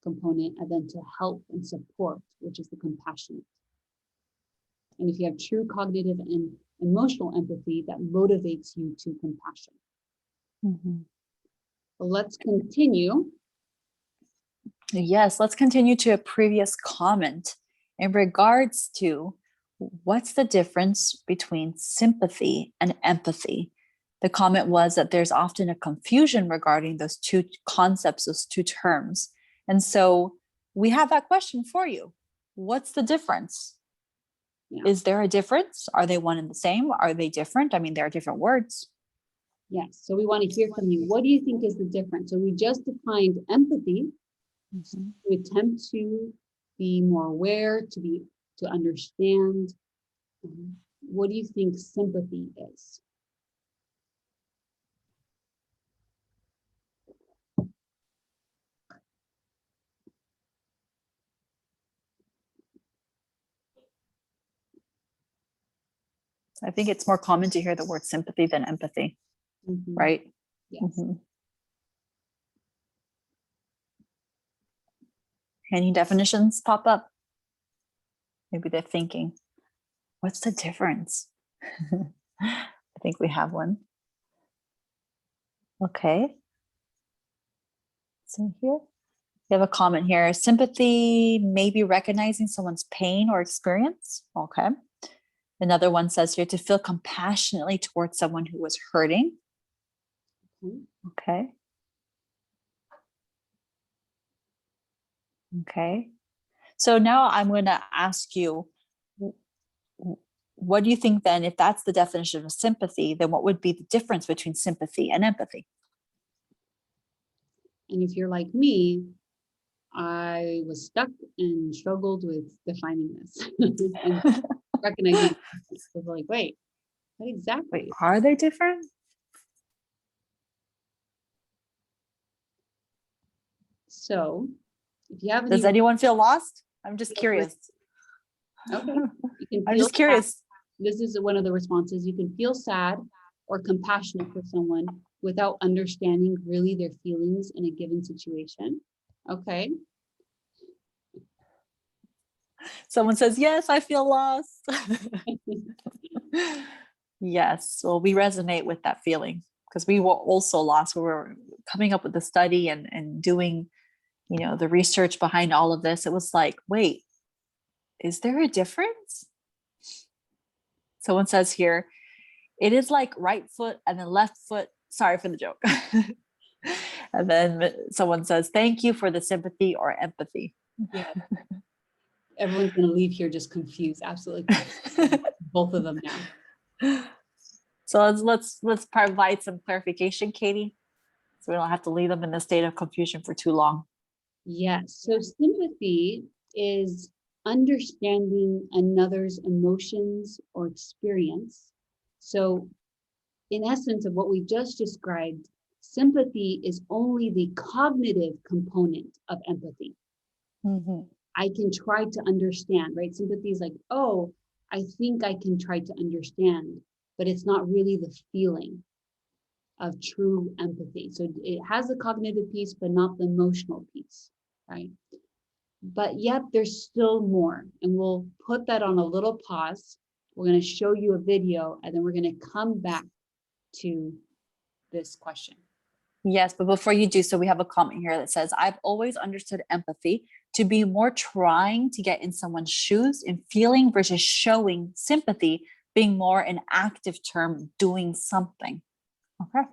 component, and then to help and support, which is the compassionate. And if you have true cognitive and emotional empathy, that motivates you to compassion. Mhm. But let's continue. Yes, let's continue to a previous comment in regards to what's the difference between sympathy and empathy. The comment was that there's often a confusion regarding those two concepts, those two terms. And so we have that question for you. What's the difference? Yeah. Is there a difference? Are they one and the same? Are they different? I mean, there are different words. Yes, so we want to hear from you. What do you think is the difference? So we just defined empathy, Mhm. to attempt to be more aware, to understand. What do you think sympathy is? I think it's more common to hear the word sympathy than empathy, Mhm. right? Yes. Mhm. Any definitions pop up? Maybe they're thinking, what's the difference? I think we have one. Okay. So here, we have a comment here. Sympathy may be recognizing someone's pain or experience. Okay. Another one says here to feel compassionately towards someone who was hurting. Mhm. Okay. Okay. So now I'm going to ask you, what do you think then, if that's the definition of sympathy, then what would be the difference between sympathy and empathy? And if you're like me, I was stuck and struggled with defining this and recognizing. So like, wait, what exactly? Wait, are they different? So if you have any, Does anyone feel lost? I'm just feel free. curious. Okay, you can I'm feel just curious. this is one of the responses. You can feel sad or compassionate for someone without understanding really their feelings in a given situation. Okay. Someone says, yes, I feel lost. Yes, well, we resonate with that feeling because we were also lost. We were coming up with the study and doing, the research behind all of this. It was like, wait, is there a difference? Someone says here, it is like right foot and then left foot. Sorry for the joke. And then someone says, thank you for the sympathy or empathy. Yeah. Everyone's going to leave here just confused. Absolutely confused. Both of them now. So let's provide some clarification, Katie, so we don't have to leave them in a state of confusion for too long. Yes. So sympathy is understanding another's emotions or experience. So in essence of what we just described, sympathy is only the cognitive component of empathy. Mm-hmm. I can try to understand, right? Sympathy is like, oh, I think I can try to understand, but it's not really the feeling of true empathy. So it has the cognitive piece, but not the emotional piece, right? But yet there's still more, and we'll put that on a little pause. We're going to show you a video, and then we're going to come back to this question. Yes, but before you do so, we have a comment here that says, I've always understood empathy to be more trying to get in someone's shoes and feeling versus showing sympathy being more an active term, doing something. Okay.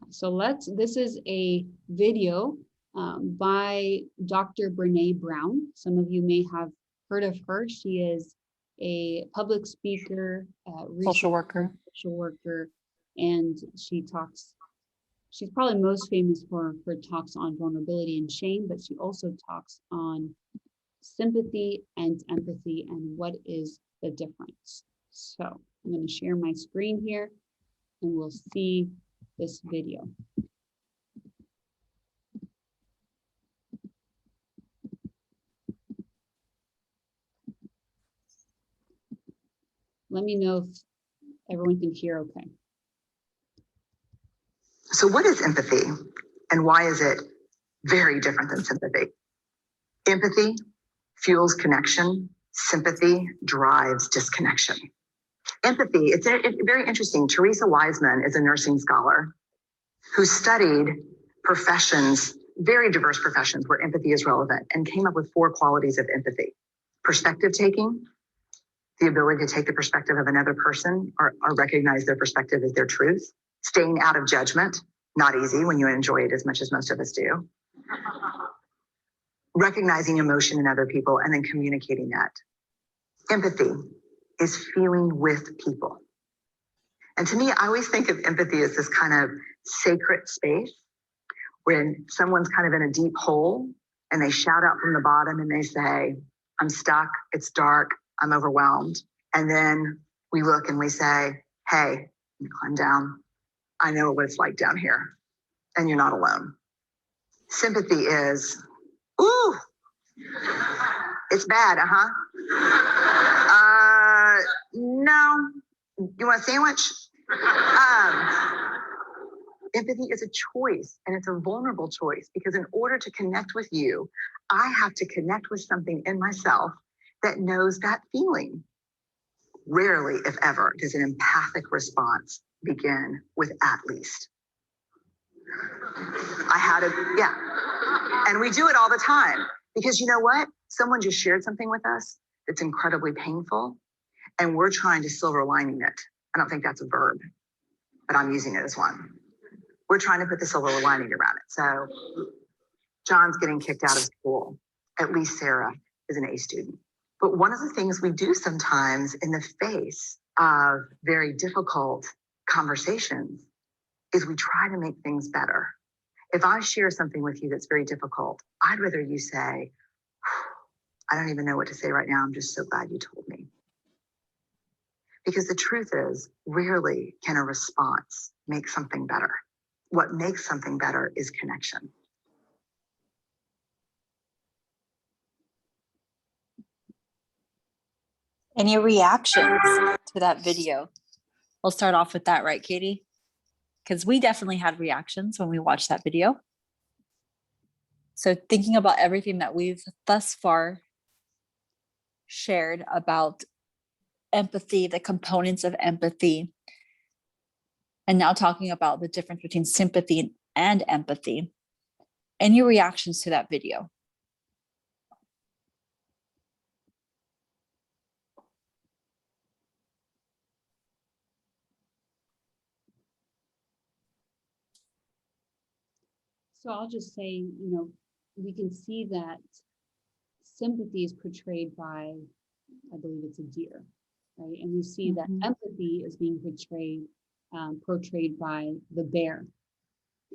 So this is a video by Dr. Brene Brown. Some of you may have heard of her. She is a public speaker, Social worker. social worker, and she's probably most famous for her talks on vulnerability and shame, but she also talks on sympathy and empathy and what is the difference. So I'm going to share my screen here and we'll see this video. Let me know if everyone can hear okay. So what is empathy and why is it very different than sympathy? Empathy fuels connection. Sympathy drives disconnection. Empathy, it's very interesting. Teresa Wiseman is a nursing scholar who studied professions, very diverse professions where empathy is relevant, and came up with 4 qualities of empathy. Perspective taking, the ability to take the perspective of another person or recognize their perspective as their truth. Staying out of judgment, not easy when you enjoy it as much as most of us do. Recognizing emotion in other people and then communicating that. Empathy is feeling with people. And to me, I always think of empathy as this kind of sacred space when someone's kind of in a deep hole and they shout out from the bottom and they say, I'm stuck, it's dark, I'm overwhelmed. And then we look and we say, hey, you climb down. I know what it's like down here and you're not alone. Sympathy is, ooh, it's bad, no, you want a sandwich? Empathy is a choice, and it's a vulnerable choice, because in order to connect with you, I have to connect with something in myself that knows that feeling. Rarely, if ever, does an empathic response begin with at least. And we do it all the time, because you know what? Someone just shared something with us that's incredibly painful, and we're trying to silver lining it. I don't think that's a verb, but I'm using it as one. We're trying to put the silver lining around it. So John's getting kicked out of school. At least Sarah is an A student. But one of the things we do sometimes in the face of very difficult conversations is we try to make things better. If I share something with you that's very difficult, I'd rather you say, I don't even know what to say right now. I'm just so glad you told me. Because the truth is, rarely can a response make something better. What makes something better is connection. Any reactions to that video? We'll start off with that, right, Katie? Because we definitely had reactions when we watched that video. So thinking about everything that we've thus far shared about empathy, the components of empathy, and now talking about the difference between sympathy and empathy. Any reactions to that video? So I'll just say, we can see that sympathy is portrayed by, I believe it's a deer, right? And we see that empathy is being portrayed by the bear.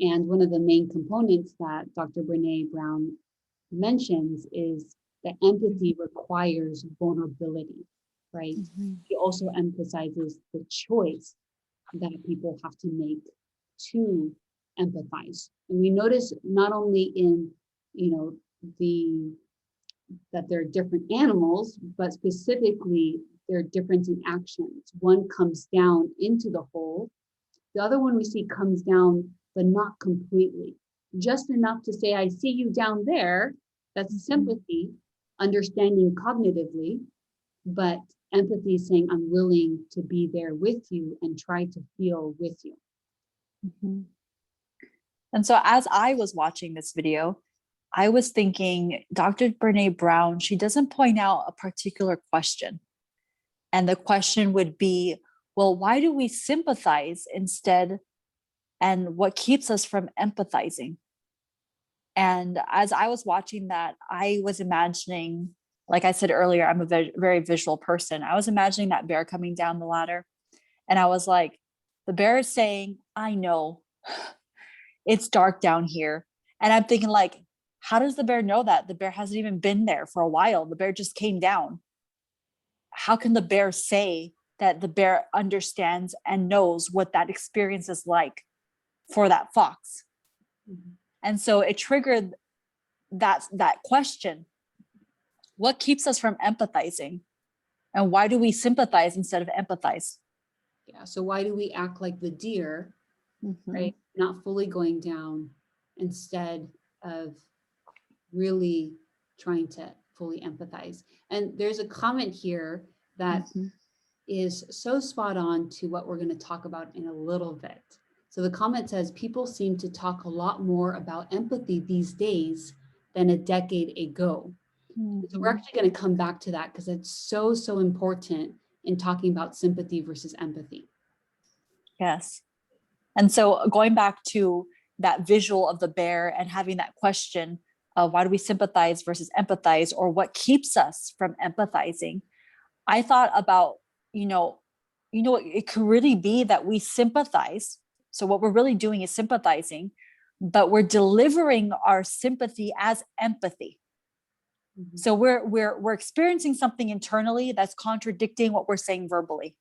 And one of the main components that Dr. Brene Brown mentions is that empathy requires vulnerability, right? She also emphasizes the choice that people have to make to empathize. And we notice not only in, that there are different animals, but specifically there are difference in actions. One comes down into the hole. The other one we see comes down, but not completely. Just enough to say, I see you down there. That's sympathy, understanding cognitively, but empathy is saying, I'm willing to be there with you and try to feel with you. And so as I was watching this video, I was thinking, Dr. Brene Brown, she doesn't point out a particular question. And the question would be, well, why do we sympathize instead? And what keeps us from empathizing? And as I was watching that, I was imagining, like I said earlier, I'm a very visual person. I was imagining that bear coming down the ladder. And I was like, the bear is saying, I know it's dark down here. And I'm thinking, like, how does the bear know that? The bear hasn't even been there for a while. The bear just came down. How can the bear say that the bear understands and knows what that experience is like for that fox? Mhm. And so it triggered that question. What keeps us from empathizing? And why do we sympathize instead of empathize? Yeah. So why do we act like the deer, Mhm. right? Not fully going down instead of really trying to fully empathize. And there's a comment here that Mhm. is so spot on to what we're going to talk about in a little bit. So the comment says, people seem to talk a lot more about empathy these days than a decade ago. So we're Mhm. actually going to come back to that because it's so, so important in talking about sympathy versus empathy. Yes. And so going back to that visual of the bear and having that question of why do we sympathize versus empathize, or what keeps us from empathizing, I thought about, it could really be that we sympathize. So what we're really doing is sympathizing, but we're delivering our sympathy as empathy. Mhm. So we're experiencing something internally that's contradicting what we're saying verbally.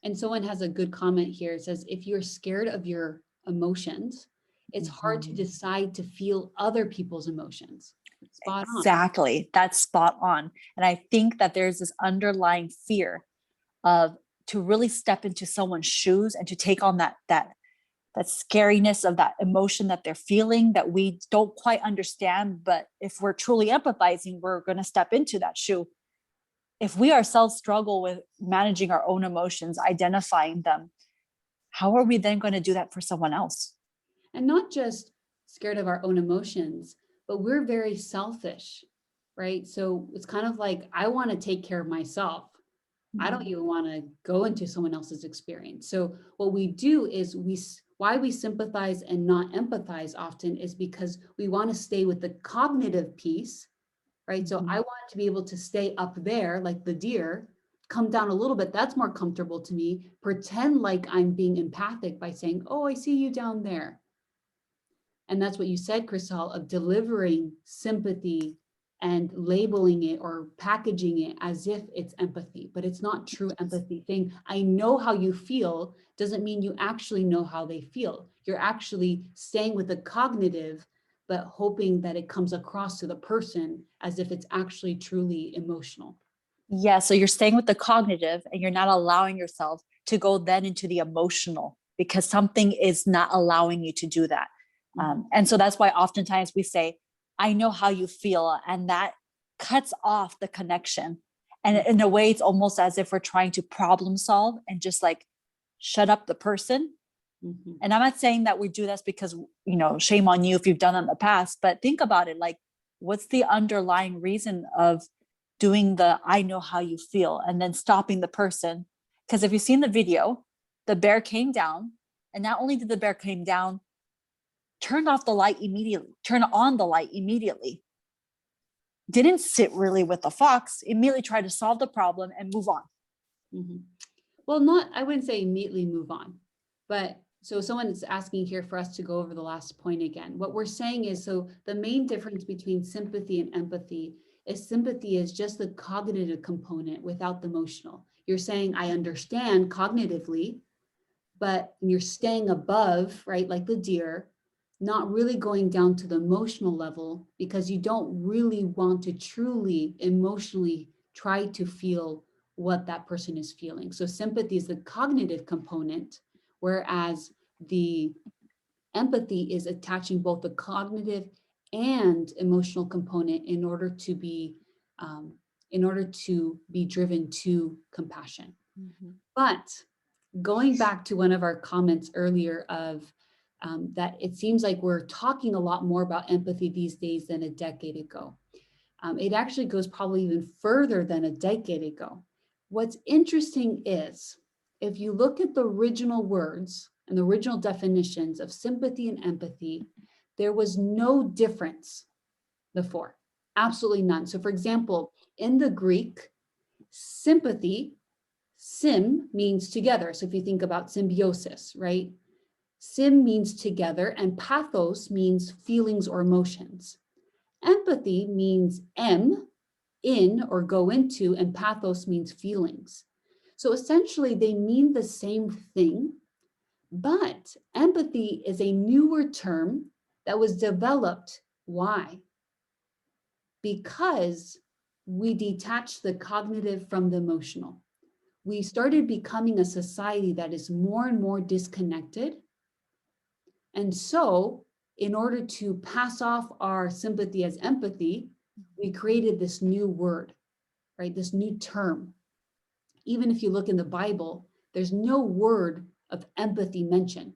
And someone has a good comment here. It says, if you're scared of your emotions, it's hard to decide to feel other people's emotions. Spot on. Exactly. That's spot on. And I think that there's this underlying fear of to really step into someone's shoes and to take on that scariness of that emotion that they're feeling that we don't quite understand. But if we're truly empathizing, we're going to step into that shoe. If we ourselves struggle with managing our own emotions, identifying them, how are we then going to do that for someone else? And not just scared of our own emotions, but we're very selfish, right? So it's kind of like, I want to take care of myself. I don't even want to go into someone else's experience. So what we do is why we sympathize and not empathize often is because we want to stay with the cognitive piece, right? So I want to be able to stay up there like the deer, come down a little bit. That's more comfortable to me. Pretend like I'm being empathic by saying, oh, I see you down there. And that's what you said, Crystal, of delivering sympathy and labeling it or packaging it as if it's empathy, but it's not true empathy. Saying, I know how you feel doesn't mean you actually know how they feel. You're actually staying with the cognitive, but hoping that it comes across to the person as if it's actually truly emotional. Yeah. So you're staying with the cognitive and you're not allowing yourself to go then into the emotional because something is not allowing you to do that. And so that's why oftentimes we say, I know how you feel. And that cuts off the connection. And in a way, it's almost as if we're trying to problem solve and just like shut up the person. And I'm not saying that we do this because, shame on you if you've done that in the past, but think about it. Like, what's the underlying reason of doing the I know how you feel and then stopping the person? Because if you've seen the video, the bear came down, and not only did the bear came down, turned off the light immediately, turn on the light immediately, didn't sit really with the fox, immediately tried to solve the problem and move on. Well, I wouldn't say immediately move on, but so someone is asking here for us to go over the last point again. What we're saying is, so the main difference between sympathy and empathy is sympathy is just the cognitive component without the emotional. You're saying, I understand cognitively, but you're staying above, right? Like the deer, not really going down to the emotional level because you don't really want to truly emotionally try to feel what that person is feeling. So sympathy is the cognitive component, whereas the empathy is attaching both the cognitive and emotional component in order to be driven to compassion. But going back to one of our comments earlier of that it seems like we're talking a lot more about empathy these days than a decade ago. It actually goes probably even further than a decade ago. What's interesting is if you look at the original words and the original definitions of sympathy and empathy, there was no difference before, absolutely none. So for example, in the Greek, sympathy, sim means together. So if you think about symbiosis, right? Sim means together, and pathos means feelings or emotions. Empathy means in or go into, and pathos means feelings. So essentially they mean the same thing, but empathy is a newer term that was developed. Why? Because we detached the cognitive from the emotional. We started becoming a society that is more and more disconnected. And so, in order to pass off our sympathy as empathy, we created this new word, right? This new term. Even if you look in the Bible, there's no word of empathy mentioned,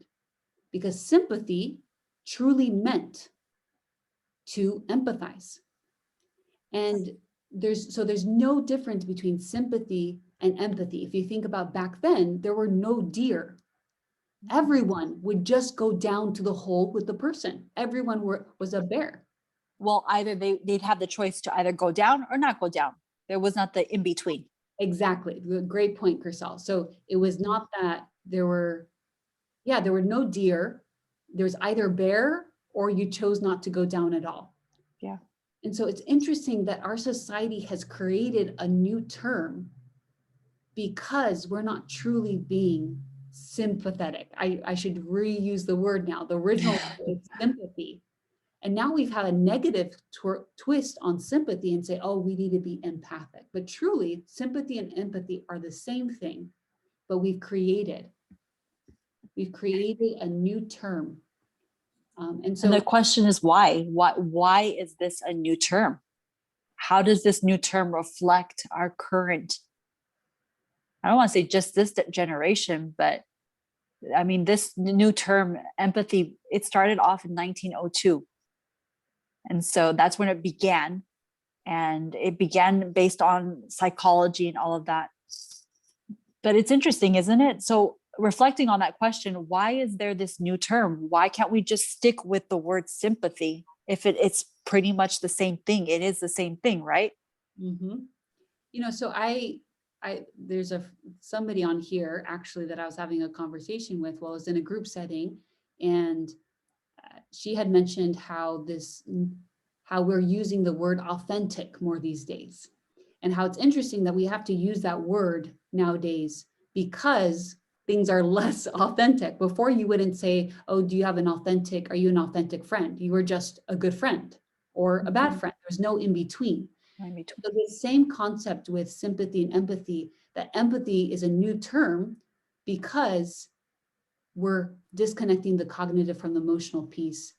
because sympathy truly meant to empathize. And there's no difference between sympathy and empathy. If you think about back then, there were no deer. Everyone would just go down to the hole with the person. Everyone was a bear. Well, either they'd have the choice to either go down or not go down. There was not the in between. Exactly. Great point, Chriselle. So it was not that there were no deer. There's either bear or you chose not to go down at all. Yeah. And so it's interesting that our society has created a new term because we're not truly being sympathetic. I should reuse the word now. The original word is sympathy. And now we've had a negative twist on sympathy and say, oh, we need to be empathic. But truly, sympathy and empathy are the same thing, but we've created a new term. And the question is why? Why is this a new term? How does this new term reflect our current, I don't want to say just this generation, but I mean, this new term, empathy, it started off in 1902. And so that's when it began. And it began based on psychology and all of that. But it's interesting, isn't it? So reflecting on that question, why is there this new term? Why can't we just stick with the word sympathy if it's pretty much the same thing? It is the same thing, right? Mm-hmm. So there's somebody on here actually that I was having a conversation with while I was in a group setting, and she had mentioned how we're using the word authentic more these days, and how it's interesting that we have to use that word nowadays because things are less authentic. Before you wouldn't say, oh, are you an authentic friend? You were just a good friend or a bad friend. There's no in between. So the same concept with sympathy and empathy, that empathy is a new term because we're disconnecting the cognitive from the emotional piece.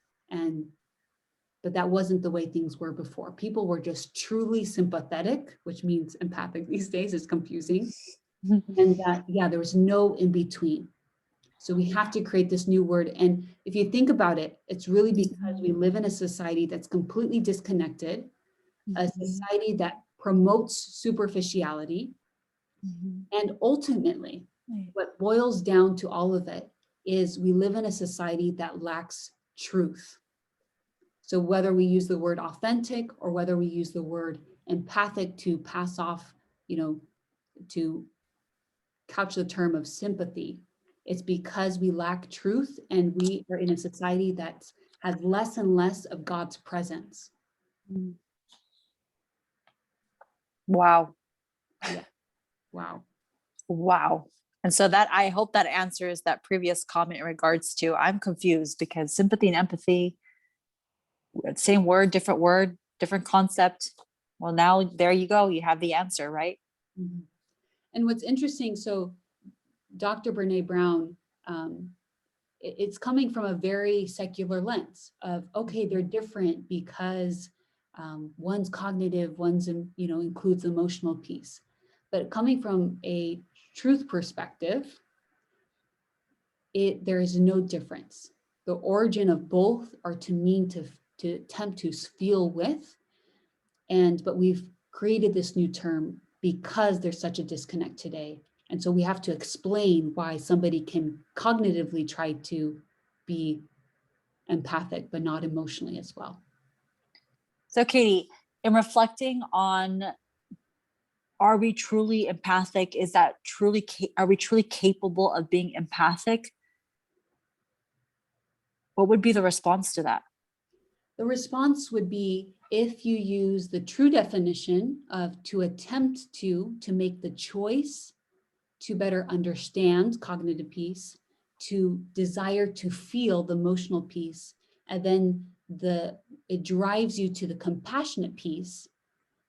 But that wasn't the way things were before. People were just truly sympathetic, which means empathic these days. Is confusing. And that, there was no in between. So we have to create this new word. And if you think about it, it's really because we live in a society that's completely disconnected, a society that promotes superficiality. And ultimately, what boils down to all of it is we live in a society that lacks truth. So whether we use the word authentic or whether we use the word empathic to pass off, to couch the term of sympathy, it's because we lack truth and we are in a society that has less and less of God's presence. Wow. Yeah. Wow. And so I hope that answers that previous comment in regards to, I'm confused because sympathy and empathy, same word, different concept. Well, now there you go. You have the answer, right? Mm-hmm. And what's interesting, so Dr. Brene Brown, it's coming from a very secular lens of, okay, they're different because one's cognitive, one's, includes emotional piece. But coming from a truth perspective, there is no difference. The origin of both are to mean to attempt to feel with, but we've created this new term because there's such a disconnect today. And so we have to explain why somebody can cognitively try to be empathic, but not emotionally as well. So Katie, in reflecting on, are we truly empathic? Is that truly, are we truly capable of being empathic? What would be the response to that? The response would be, if you use the true definition of to attempt to make the choice to better understand cognitive piece, to desire to feel the emotional piece, and then it drives you to the compassionate piece,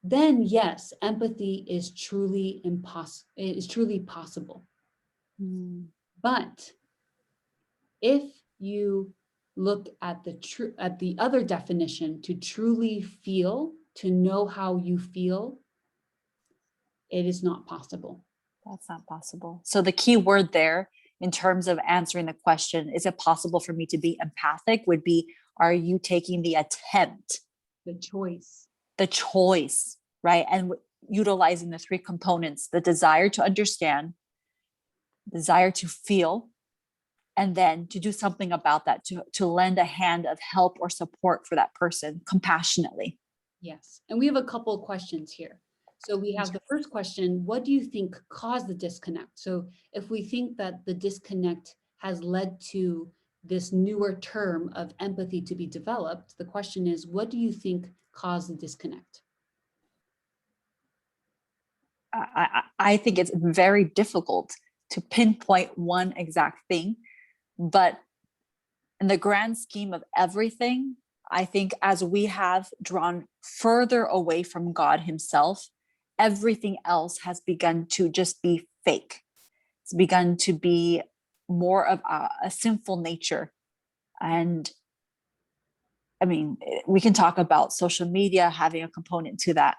then yes, empathy is truly possible. But if you look at the other definition, to truly feel, to know how you feel, it is not possible. That's not possible. So the key word there in terms of answering the question, is it possible for me to be empathic, would be, are you taking the attempt? The choice. The choice, right? And utilizing the three components, the desire to understand, desire to feel, and then to do something about that, to lend a hand of help or support for that person compassionately. Yes. And we have a couple of questions here. So we have the first question, what do you think caused the disconnect? So if we think that the disconnect has led to this newer term of empathy to be developed, the question is, what do you think caused the disconnect? I think it's very difficult to pinpoint one exact thing, but in the grand scheme of everything, I think as we have drawn further away from God himself, everything else has begun to just be fake. It's begun to be more of a sinful nature. And I mean, we can talk about social media having a component to that,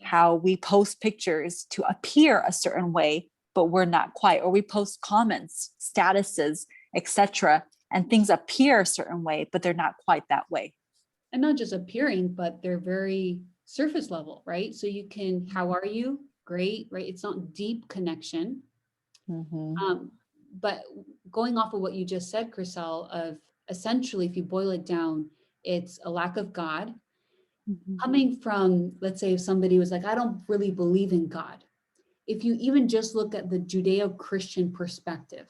how we post pictures to appear a certain way, but we're not quite, or we post comments, statuses, etc., and things appear a certain way, but they're not quite that way. And not just appearing, but they're very surface level, right? So you can, how are you? Great, right? It's not deep connection. But going off of what you just said, Chriselle, of essentially, if you boil it down, it's a lack of God. Coming from, let's say, if somebody was like, I don't really believe in God. If you even just look at the Judeo-Christian perspective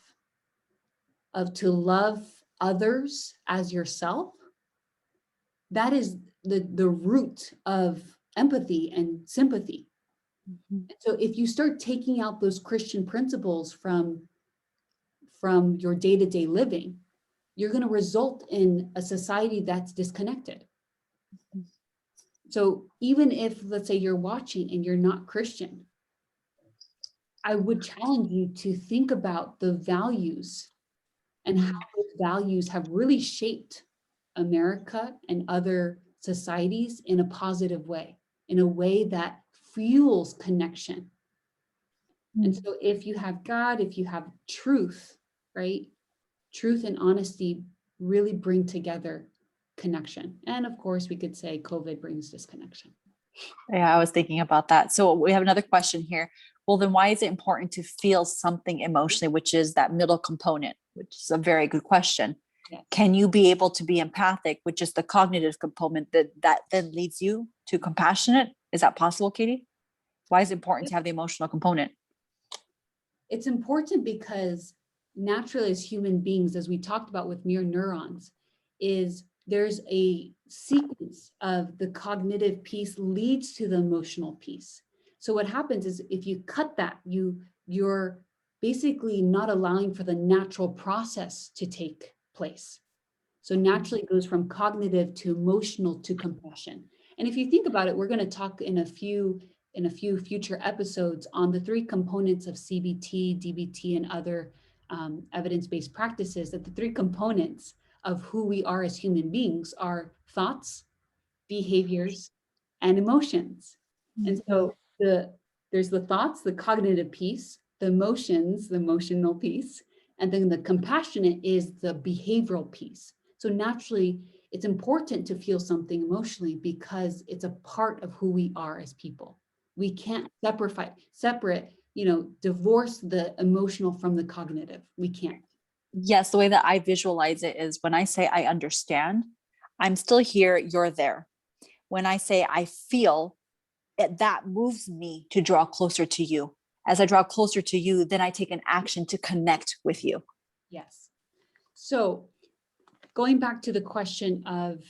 of to love others as yourself, that is the root of empathy and sympathy. So if you start taking out those Christian principles from your day-to-day living, you're going to result in a society that's disconnected. So even if, let's say, you're watching and you're not Christian, I would challenge you to think about the values and how those values have really shaped America and other societies in a positive way, in a way that fuels connection. And so if you have God, if you have truth, right? Truth and honesty really bring together connection. And of course, we could say COVID brings disconnection. Yeah, I was thinking about that. So we have another question here. Well, then why is it important to feel something emotionally, which is that middle component, which is a very good question. Yes. Can you be able to be empathic, which is the cognitive component that then leads you to compassionate? Is that possible, Katie? Why is it important to have the emotional component? It's important because naturally as human beings, as we talked about with mirror neurons, is there's a sequence of the cognitive piece leads to the emotional piece. So what happens is if you cut that, you're basically not allowing for the natural process to take place. So naturally it goes from cognitive to emotional to compassion. And if you think about it, we're going to talk in a few future episodes on the three components of CBT, DBT, and other evidence-based practices, that the three components of who we are as human beings are thoughts, behaviors, and emotions. And so there's the thoughts, the cognitive piece, the emotions, the emotional piece, and then the compassionate is the behavioral piece. So naturally, it's important to feel something emotionally because it's a part of who we are as people. We can't separate, divorce the emotional from the cognitive. We can't. Yes, the way that I visualize it is when I say I understand, I'm still here, you're there. When I say I feel, that moves me to draw closer to you. As I draw closer to you, then I take an action to connect with you. Yes. So going back to the question of,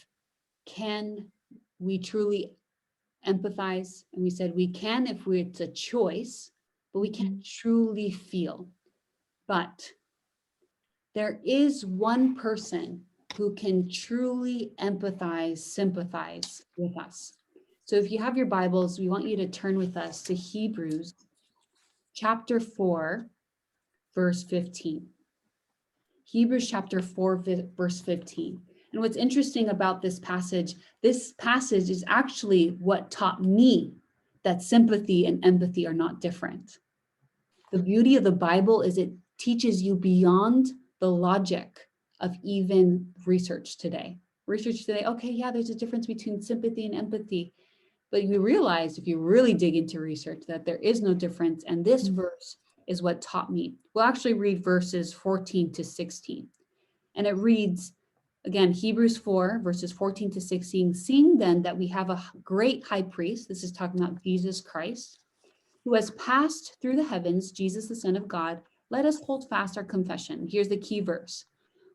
can we truly empathize? And we said we can if it's a choice, but we can't truly feel. But there is one person who can truly empathize, sympathize with us. So if you have your Bibles, we want you to turn with us to Hebrews chapter 4, verse 15. Hebrews chapter 4, verse 15. And what's interesting about this passage is actually what taught me that sympathy and empathy are not different. The beauty of the Bible is it teaches you beyond the logic of even research today. Okay, yeah, there's a difference between sympathy and empathy. But you realize if you really dig into research that there is no difference. And this verse is what taught me. We'll actually read verses 14 to 16. And it reads, again, Hebrews 4, verses 14 to 16, seeing then that we have a great high priest, this is talking about Jesus Christ, who has passed through the heavens, Jesus, the Son of God, let us hold fast our confession. Here's the key verse.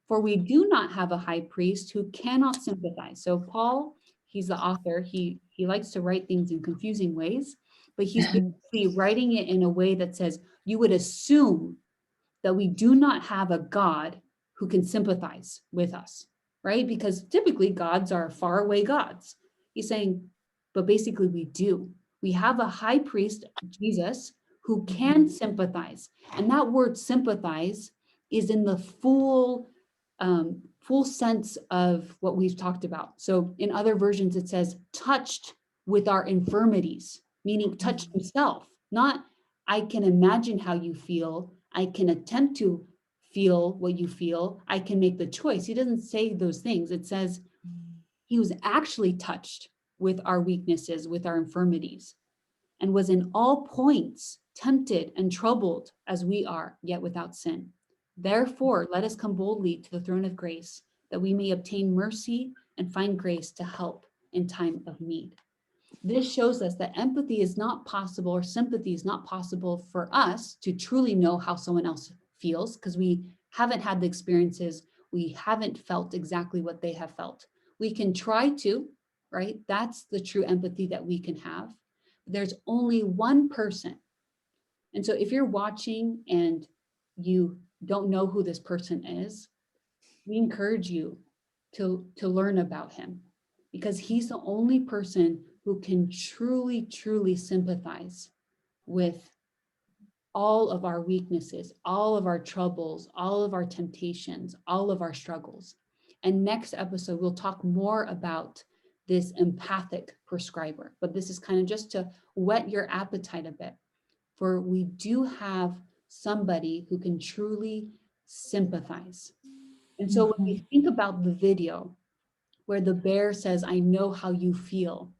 For we do not have a high priest who cannot sympathize. So Paul, he's the author. He likes to write things in confusing ways, but he's basically writing it in a way that says you would assume that we do not have a God who can sympathize with us, right? Because typically gods are faraway gods. He's saying, but basically we do. We have a high priest, Jesus, who can sympathize. And that word sympathize is in the full sense of what we've talked about. So in other versions, it says touched with our infirmities, meaning touched himself, not I can imagine how you feel. I can attempt to feel what you feel. I can make the choice. He doesn't say those things. It says he was actually touched with our weaknesses, with our infirmities, and was in all points tempted and troubled as we are, yet without sin. Therefore, let us come boldly to the throne of grace, that we may obtain mercy and find grace to help in time of need. This shows us that empathy is not possible, or sympathy is not possible for us to truly know how someone else feels, because we haven't had the experiences, we haven't felt exactly what they have felt. We can try to, right? That's the true empathy that we can have. There's only one person. And so if you're watching and you don't know who this person is, we encourage you to learn about him, because he's the only person who can truly, truly sympathize with all of our weaknesses, all of our troubles, all of our temptations, all of our struggles. And next episode, we'll talk more about this empathic prescriber, but this is kind of just to whet your appetite a bit, for we do have somebody who can truly sympathize. And so when we think about the video where the bear says, I know how you feel,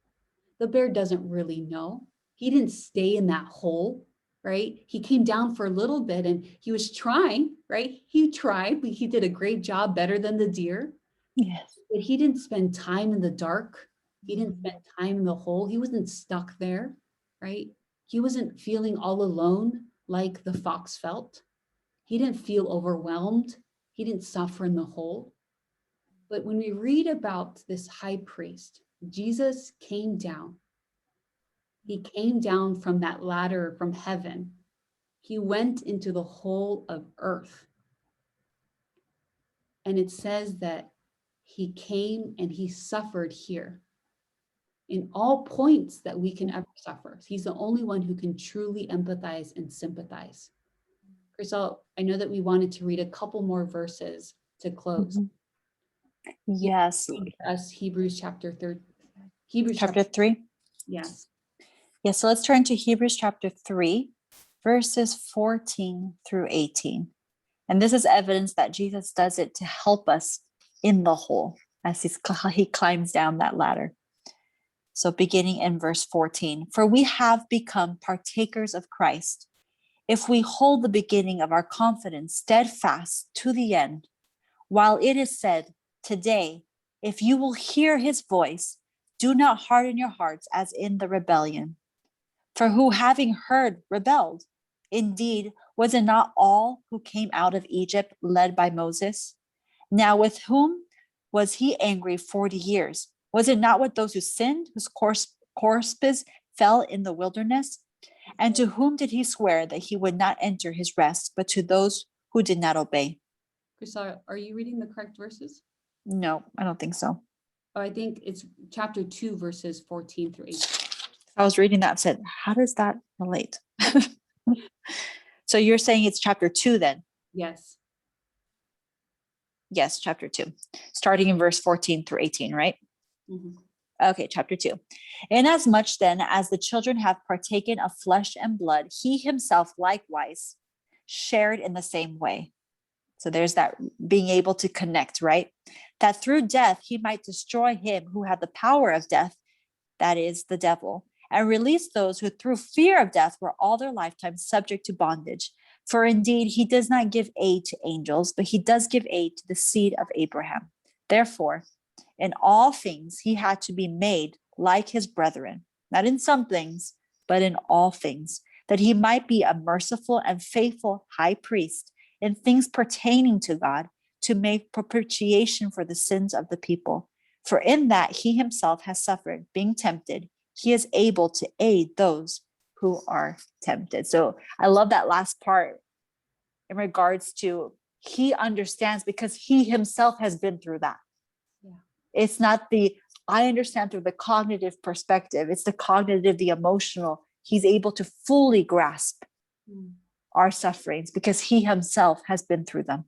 the bear doesn't really know. He didn't stay in that hole, right? He came down for a little bit and he was trying, right? He tried, but he did a great job, better than the deer. Yes. But he didn't spend time in the dark. He didn't spend time in the hole. He wasn't stuck there, right? He wasn't feeling all alone like the fox felt. He didn't feel overwhelmed. He didn't suffer in the hole. But when we read about this high priest, Jesus came down. He came down from that ladder from heaven. He went into the whole of earth. And it says that he came and he suffered here in all points that we can ever suffer. He's the only one who can truly empathize and sympathize. Crystal, I know that we wanted to read a couple more verses to close. Yes. Us Hebrews chapter 3. Chapter 3. Yes. Yes. So let's turn to Hebrews chapter 3, verses 14 through 18. And this is evidence that Jesus does it to help us in the hole as he climbs down that ladder. So beginning in verse 14, for we have become partakers of Christ, if we hold the beginning of our confidence steadfast to the end, while it is said, today, if you will hear his voice, do not harden your hearts as in the rebellion. For who having heard rebelled? Indeed, was it not all who came out of Egypt led by Moses? Now with whom was he angry 40 years? Was it not with those who sinned, whose corpses fell in the wilderness? And to whom did he swear that he would not enter his rest, but to those who did not obey? Chriselle, are you reading the correct verses? No, I don't think so. Oh, I think it's chapter 2, verses 14 through 18. I was reading that and said, how does that relate? So you're saying it's chapter 2 then? Yes. Yes, chapter 2, starting in verse 14 through 18, right? Mhm. Okay, chapter 2. Inasmuch then as the children have partaken of flesh and blood, he himself likewise shared in the same way. So there's that being able to connect, right? That through death he might destroy him who had the power of death, that is the devil, and release those who through fear of death were all their lifetime subject to bondage. For indeed he does not give aid to angels, but he does give aid to the seed of Abraham. Therefore, in all things he had to be made like his brethren, not in some things, but in all things, that he might be a merciful and faithful high priest in things pertaining to God, to make propitiation for the sins of the people. For in that he himself has suffered, being tempted, he is able to aid those who are tempted. So I love that last part in regards to he understands because he himself has been through that. Yeah. It's not I understand through the cognitive perspective. It's the cognitive, the emotional. He's able to fully grasp our sufferings because he himself has been through them.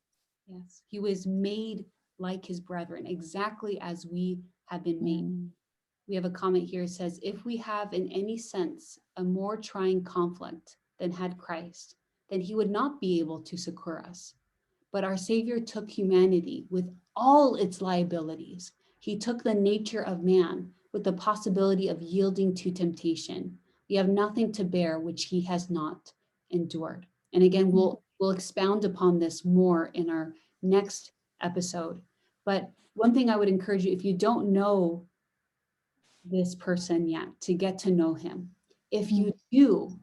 Yes. He was made like his brethren, exactly as we have been made. We have a comment here. It says, if we have in any sense a more trying conflict than had Christ, then he would not be able to succor us. But our Savior took humanity with all its liabilities. He took the nature of man with the possibility of yielding to temptation. We have nothing to bear which he has not endured. And again, we'll expound upon this more in our next episode. But one thing I would encourage you, if you don't know this person yet, to get to know him. If you do,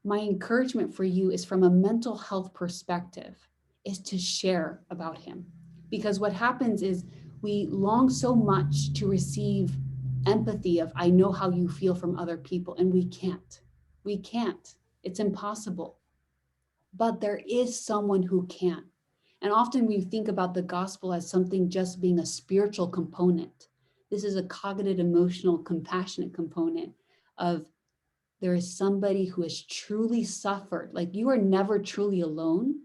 my encouragement for you is from a mental health perspective, is to share about him. Because what happens is we long so much to receive empathy of, I know how you feel from other people, and we can't. We can't. It's impossible. But there is someone who can. And often we think about the gospel as something just being a spiritual component. This is a cognitive, emotional, compassionate component of there is somebody who has truly suffered. Like you are never truly alone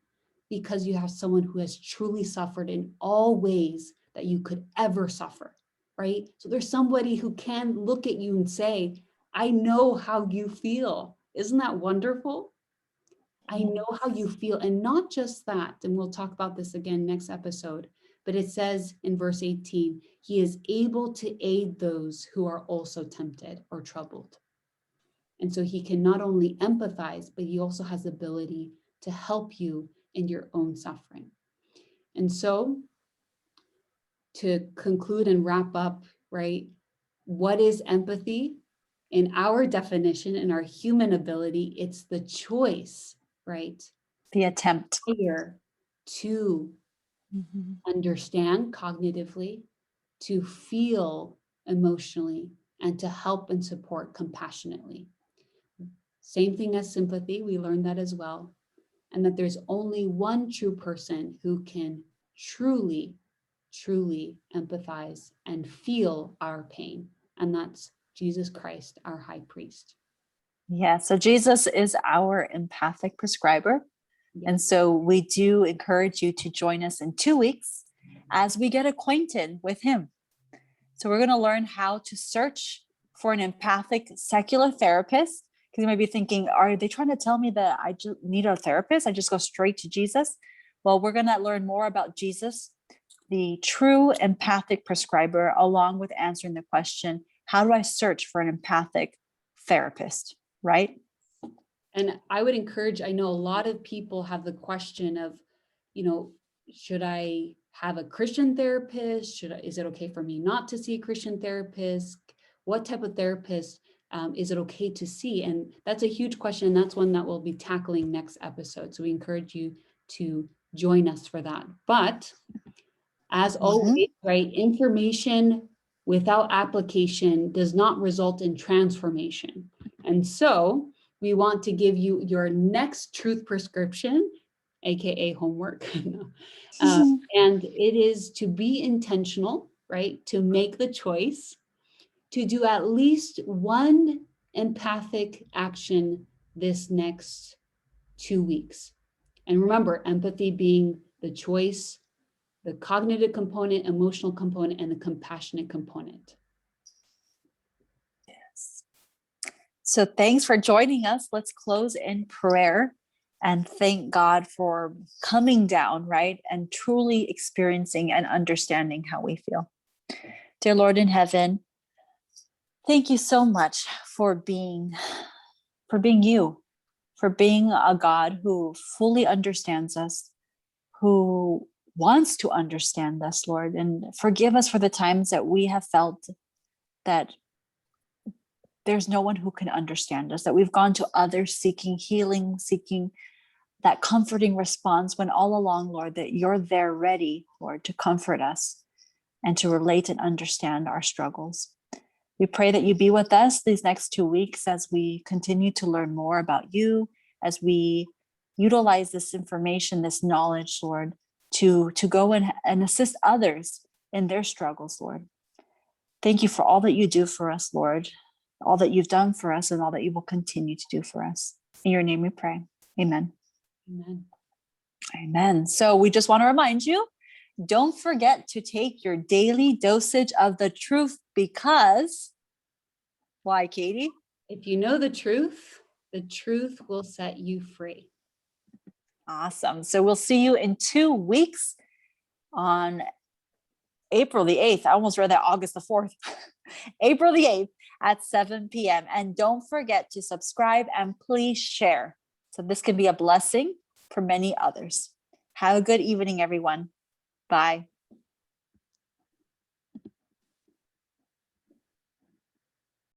because you have someone who has truly suffered in all ways that you could ever suffer, right? So there's somebody who can look at you and say, I know how you feel. Isn't that wonderful? I know how you feel. And not just that, and we'll talk about this again next episode, but it says in verse 18, he is able to aid those who are also tempted or troubled. And so he can not only empathize, but he also has the ability to help you in your own suffering. And so to conclude and wrap up, right? What is empathy? In our definition, in our human ability, it's the choice, right? The attempt. Here to understand cognitively, to feel emotionally, and to help and support compassionately. Same thing as sympathy, we learned that as well. And that there's only one true person who can truly, truly empathize and feel our pain. And that's Jesus Christ, our high priest. Yeah, so Jesus is our empathic prescriber. Yes. And so we do encourage you to join us in 2 weeks as we get acquainted with him. So we're going to learn how to search for an empathic secular therapist. Because you might be thinking, are they trying to tell me that I just need a therapist? I just go straight to Jesus? Well, we're going to learn more about Jesus, the true empathic prescriber, along with answering the question, how do I search for an empathic therapist, right? And I would encourage, I know a lot of people have the question of, should I have a Christian therapist? Is it okay for me not to see a Christian therapist? What type of therapist is it okay to see? And that's a huge question. That's one that we'll be tackling next episode. So we encourage you to join us for that. But as always, right, information without application does not result in transformation. And so we want to give you your next truth prescription, AKA homework. And it is to be intentional, right? To make the choice to do at least one empathic action this next 2 weeks. And remember, empathy being the choice, the cognitive component, emotional component, and the compassionate component. Yes. So thanks for joining us. Let's close in prayer and thank God for coming down, right? And truly experiencing and understanding how we feel. Dear Lord in heaven, thank you so much for being you, for being a God who fully understands us, who wants to understand us, Lord. And forgive us for the times that we have felt that there's no one who can understand us, that we've gone to others seeking healing, seeking that comforting response, when all along, Lord, that you're there ready, Lord, to comfort us and to relate and understand our struggles. We pray that you be with us these next 2 weeks as we continue to learn more about you, as we utilize this information, this knowledge, Lord, to go and assist others in their struggles, Lord. Thank you for all that you do for us, Lord, all that you've done for us and all that you will continue to do for us. In your name we pray. Amen. Amen. Amen. So we just want to remind you, don't forget to take your daily dosage of the truth, because why, Katie? If you know the truth will set you free. Awesome. So we'll see you in 2 weeks on April the 8th. I almost read that August the 4th. April the 8th at 7 p.m. And don't forget to subscribe and please share, so this can be a blessing for many others. Have a good evening, everyone. Bye.